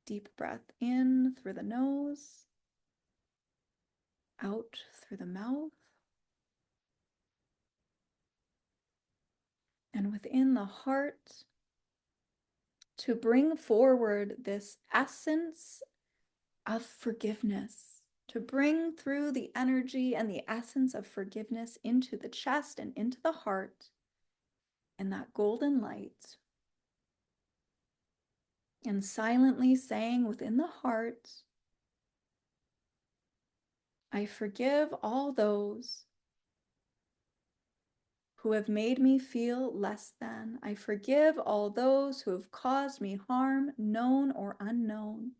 Deep breath in through the nose, out through the mouth. And within the heart, to bring forward this essence of forgiveness, to bring through the energy and the essence of forgiveness into the chest and into the heart in that golden light. And silently saying within the heart, I forgive all those who have made me feel less than. I forgive all those who have caused me harm, known or unknown.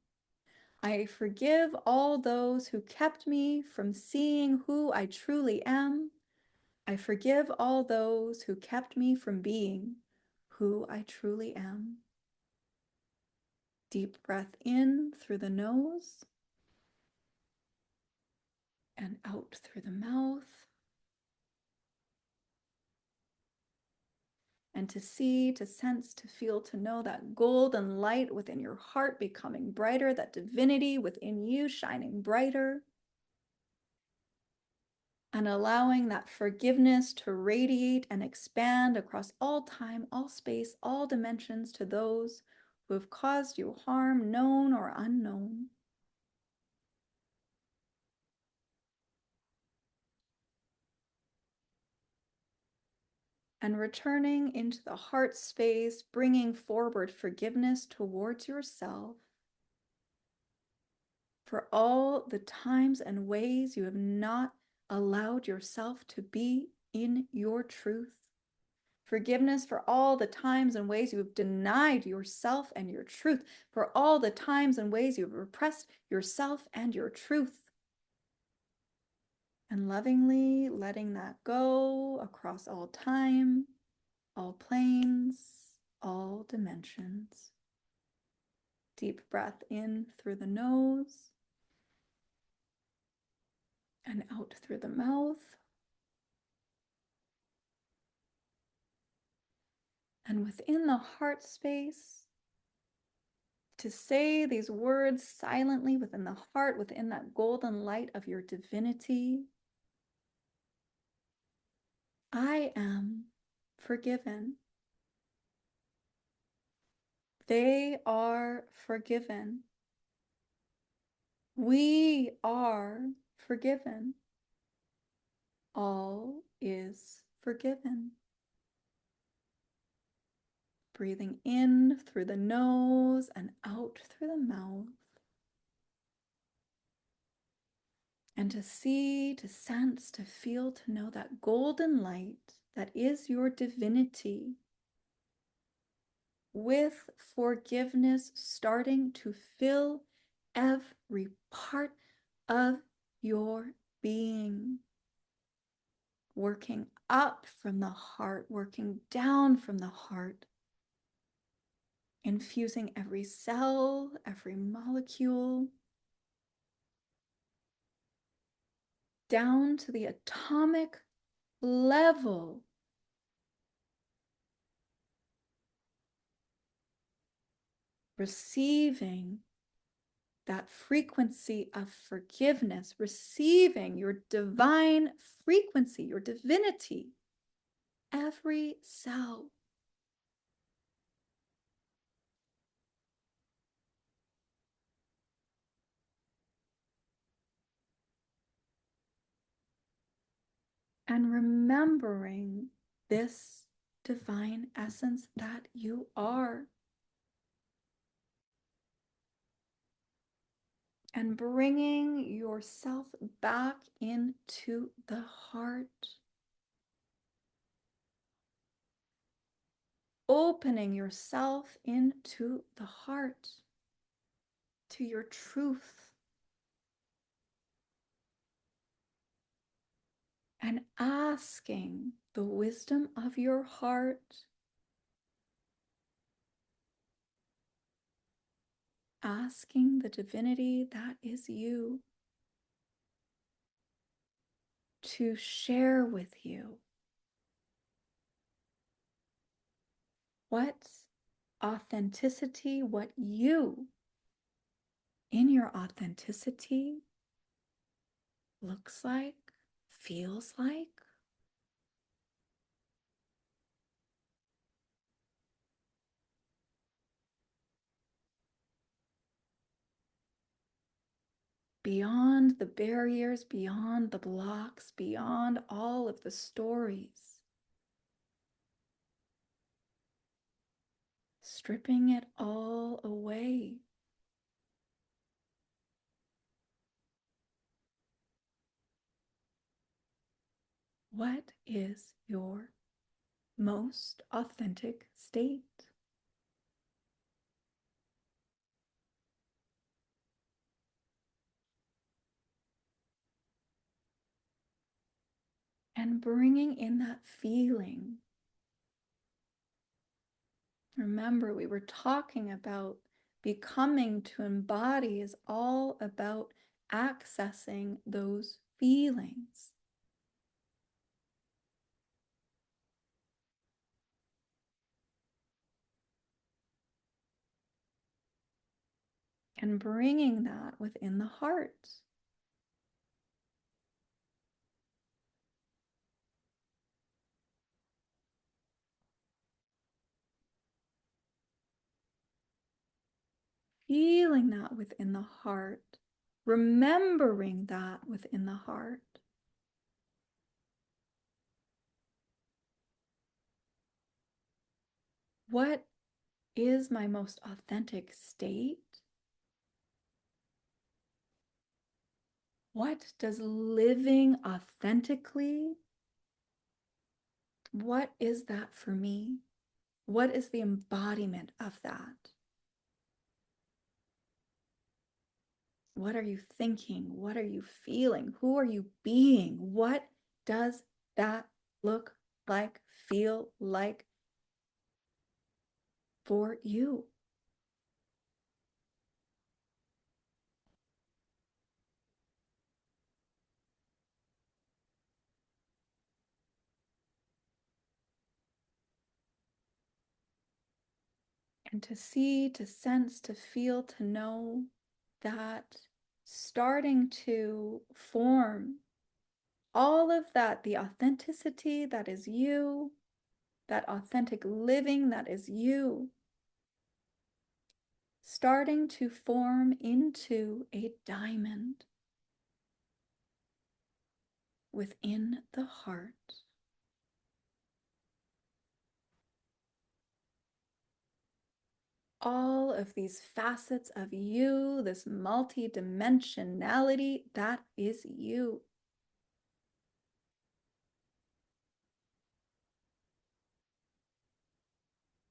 I forgive all those who kept me from seeing who I truly am. I forgive all those who kept me from being who I truly am. Deep breath in through the nose and out through the mouth. And to see, to sense, to feel, to know that golden light within your heart becoming brighter, that divinity within you shining brighter. And allowing that forgiveness to radiate and expand across all time, all space, all dimensions to those who have caused you harm, known or unknown. And returning into the heart space, bringing forward forgiveness towards yourself for all the times and ways you have not allowed yourself to be in your truth. Forgiveness for all the times and ways you have denied yourself and your truth, for all the times and ways you have repressed yourself and your truth. And lovingly letting that go across all time, all planes, all dimensions. Deep breath in through the nose and out through the mouth. And within the heart space, to say these words silently within the heart, within that golden light of your divinity. I am forgiven. They are forgiven. We are forgiven. All is forgiven. Breathing in through the nose and out through the mouth. And to see, to sense, to feel, to know that golden light that is your divinity, with forgiveness starting to fill every part of your being. Working up from the heart, working down from the heart, infusing every cell, every molecule, down to the atomic level. Receiving that frequency of forgiveness, receiving your divine frequency, your divinity, every cell. And remembering this divine essence that you are. And bringing yourself back into the heart. Opening yourself into the heart, to your truth. And asking the wisdom of your heart, asking the divinity that is you to share with you what authenticity, what you in your authenticity looks like, feels like. Beyond the barriers, beyond the blocks, beyond all of the stories. Stripping it all away. What is your most authentic state? And bringing in that feeling. Remember, we were talking about becoming to embody is all about accessing those feelings. And bringing that within the heart. Feeling that within the heart. Remembering that within the heart. What is my most authentic state? What does living authentically, what is that for me? What is the embodiment of that? What are you thinking? What are you feeling? Who are you being? What does that look like, feel like for you? And to see, to sense, to feel, to know that starting to form all of that, the authenticity that is you, that authentic living that is you, starting to form into a diamond within the heart. All of these facets of you, this multi-dimensionality, that is you.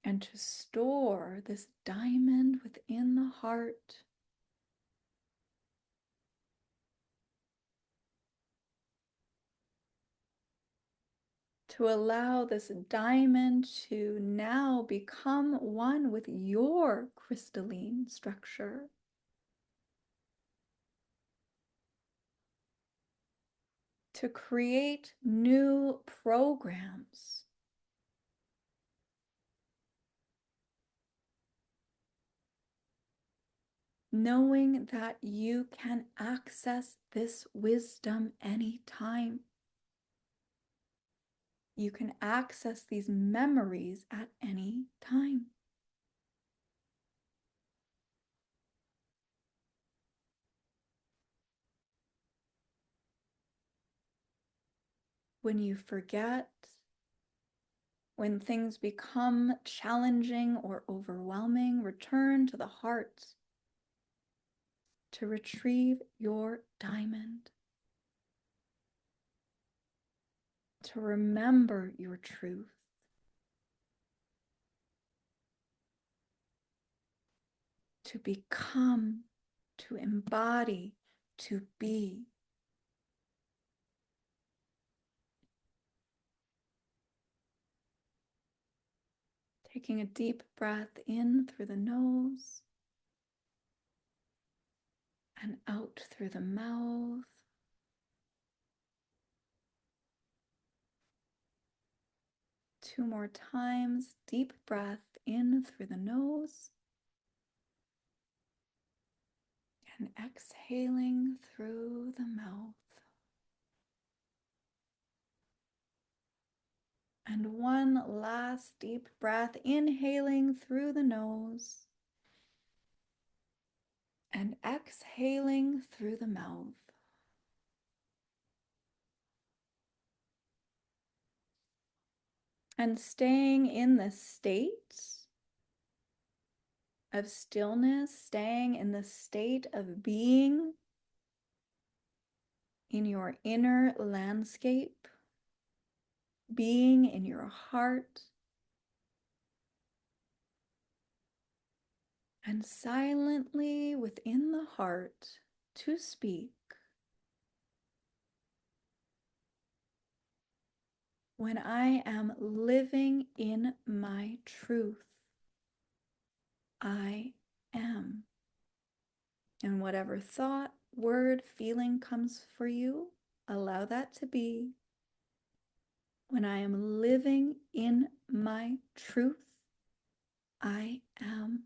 And to store this diamond within the heart, to allow this diamond to now become one with your crystalline structure. To create new programs. Knowing that you can access this wisdom anytime. You can access these memories at any time. When you forget, when things become challenging or overwhelming, return to the heart to retrieve your diamond, to remember your truth, to become, to embody, to be. Taking a deep breath in through the nose and out through the mouth. Two more times. Deep breath in through the nose and exhaling through the mouth. And one last deep breath, inhaling through the nose and exhaling through the mouth. And staying in this state of stillness, staying in the state of being in your inner landscape, being in your heart, and silently within the heart to speak. When I am living in my truth, I am. And whatever thought, word, feeling comes for you, allow that to be. When I am living in my truth, I am.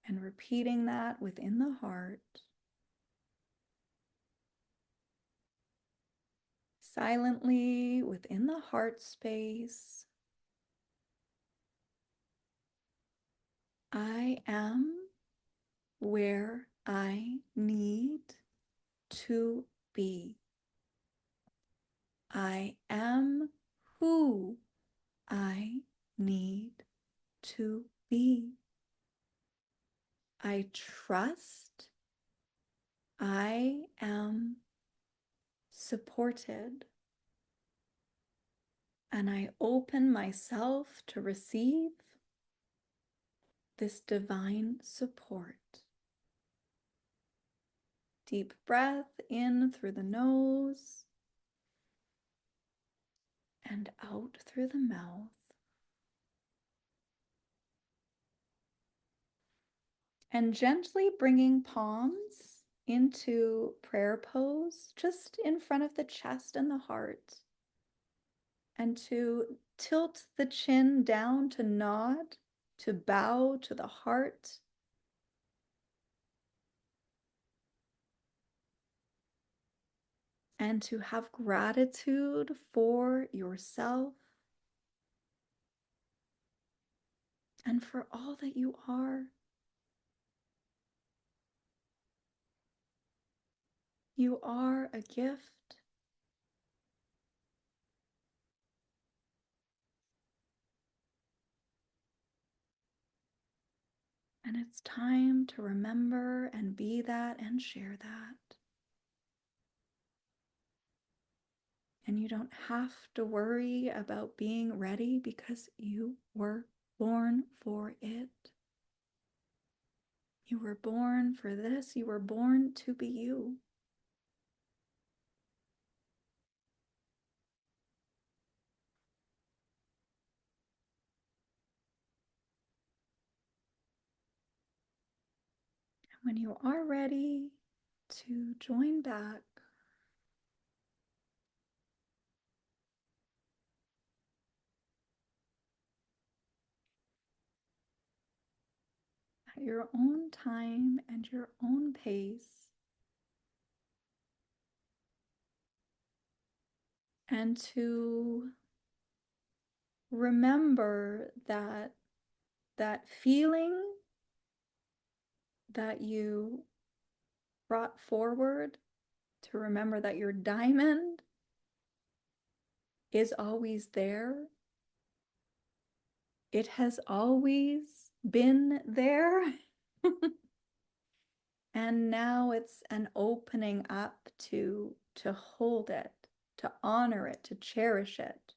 And repeating that within the heart. Silently within the heart space, I am where I need to be. I am who I need to be. I trust I am supported. And I open myself to receive this divine support. Deep breath in through the nose and out through the mouth. And gently bringing palms into prayer pose, just in front of the chest and the heart. And to tilt the chin down, to nod, to bow to the heart. And to have gratitude for yourself and for all that you are. You are a gift. And it's time to remember and be that and share that. And you don't have to worry about being ready because you were born for it. You were born for this. You were born to be you. When you are ready to join back, at your own time and your own pace, and to remember that that feeling that you brought forward, to remember that your diamond is always there. It has always been there. And now it's an opening up to hold it, to honor it, to cherish it,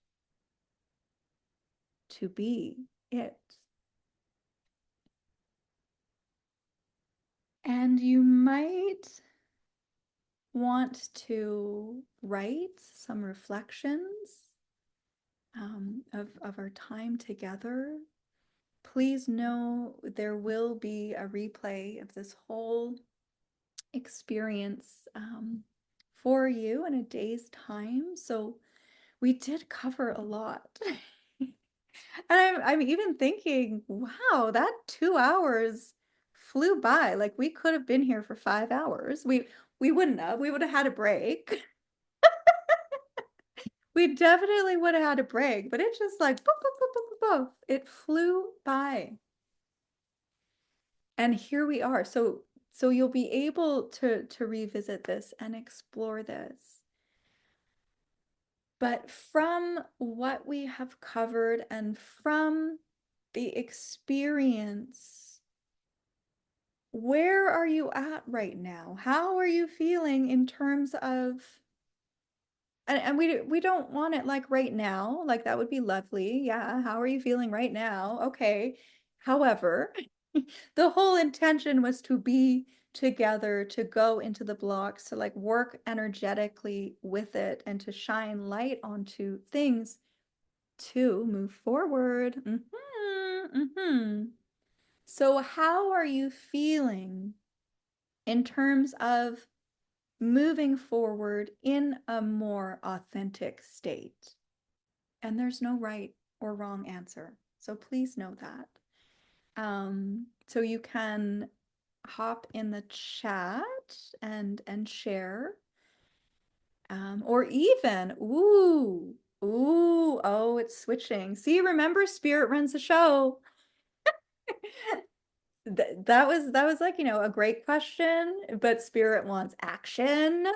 to be it. And you might want to write some reflections of our time together. Please know there will be a replay of this whole experience for you in a day's time. So we did cover a lot. And I'm even thinking, wow, that 2 hours flew by. Like we could have been here for 5 hours. We wouldn't have. We would have had a break. We definitely would have had a break, but it just like boop, boop, boop, boop, boop, boop. It flew by. And here we are. So you'll be able to revisit this and explore this. But from what we have covered and from the experience, where are you at right now? How are you feeling in terms of, and we don't want it like right now, like that would be lovely. Yeah, how are you feeling right now? Okay. However, the whole intention was to be together, to go into the blocks, to like work energetically with it and to shine light onto things to move forward. So, how are you feeling in terms of moving forward in a more authentic state? And there's no right or wrong answer. So, please know that. So you can hop in the chat and share. Or even, oh, it's switching. See, remember, Spirit runs the show. That was like, a great question, but Spirit wants action.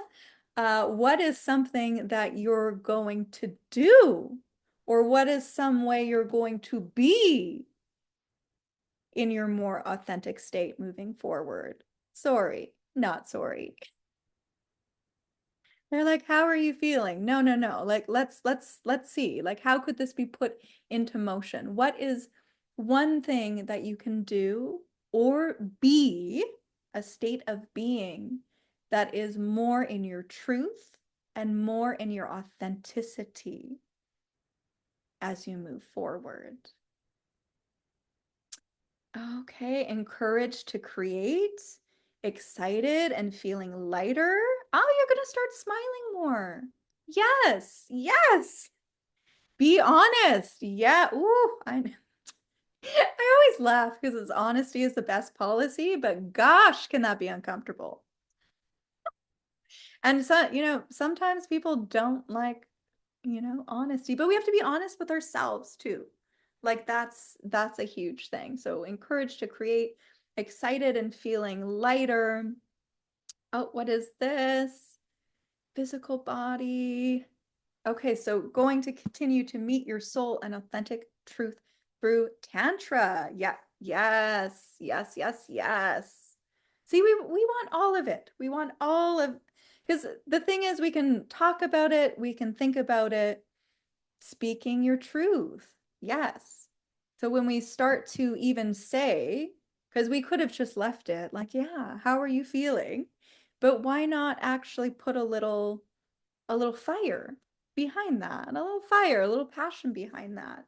What is something that you're going to do? Or what is some way you're going to be in your more authentic state moving forward? Sorry, not sorry. They're like, how are you feeling? No, no, no. Like, let's see. Like, how could this be put into motion? What is one thing that you can do or be a state of being that is more in your truth and more in your authenticity as you move forward? Okay, encouraged to create, excited and feeling lighter. Oh, you're gonna start smiling more. Yes, yes. Be honest. Yeah. Ooh, I always laugh because it's honesty is the best policy, but gosh, can that be uncomfortable? And so, sometimes people don't like, honesty, but we have to be honest with ourselves too. Like that's a huge thing. So encouraged to create, excited and feeling lighter. Oh, what is this? Physical body. Okay, so going to continue to meet your soul and authentic truth through Tantra. Yeah, yes, yes, yes, yes. See, we want all of it. We want all of, because the thing is, we can talk about it, we can think about it, speaking your truth. Yes. So when we start to even say, because we could have just left it like, yeah, how are you feeling? But why not actually put a little fire behind that, a little fire, a little passion behind that.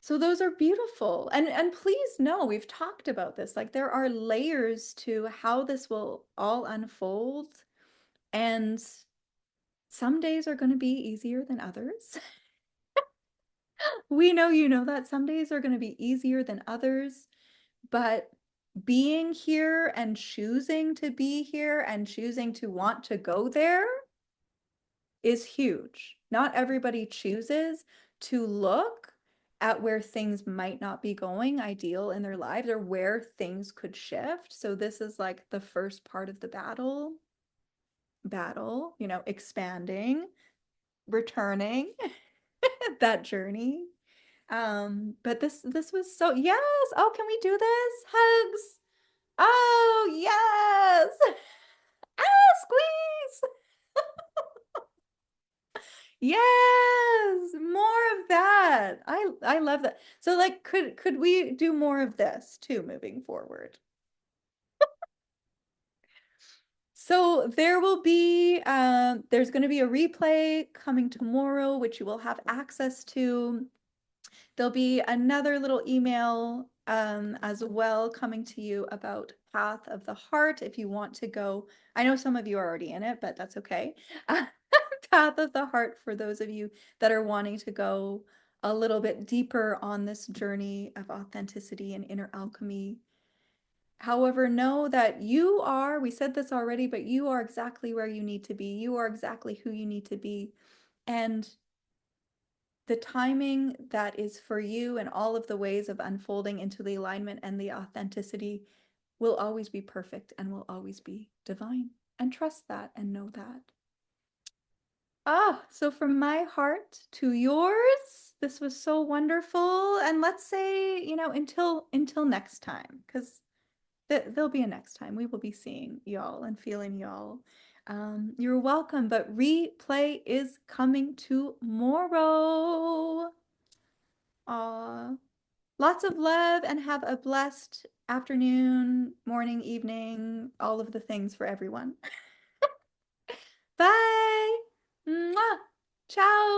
So those are beautiful. And please know, we've talked about this. Like there are layers to how this will all unfold, and some days are going to be easier than others. We know you know that some days are going to be easier than others, but being here and choosing to be here and choosing to want to go there is huge. Not everybody chooses to look at where things might not be going ideal in their lives or where things could shift. So this is like the first part of the battle, expanding, returning that journey. But this was so, yes. Oh, can we do this? Hugs. Oh, yes. Ah, squeeze. Yes, more of that. I love that. So like could we do more of this too moving forward? So there will be there's going to be a replay coming tomorrow which you will have access to. There'll be another little email as well coming to you about Path of the Heart if you want to go. I know some of you are already in it, but that's okay. Path of the Heart for those of you that are wanting to go a little bit deeper on this journey of authenticity and inner alchemy. However, know that you are, we said this already, but you are exactly where you need to be. You are exactly who you need to be. And the timing that is for you and all of the ways of unfolding into the alignment and the authenticity will always be perfect and will always be divine. And trust that and know that. Ah, so from my heart to yours, this was so wonderful. And let's say, until next time, because there'll be a next time. We will be seeing y'all and feeling y'all. You're welcome, but replay is coming tomorrow. Aw. Lots of love and have a blessed afternoon, morning, evening, all of the things for everyone. Bye. Mwah. Ciao.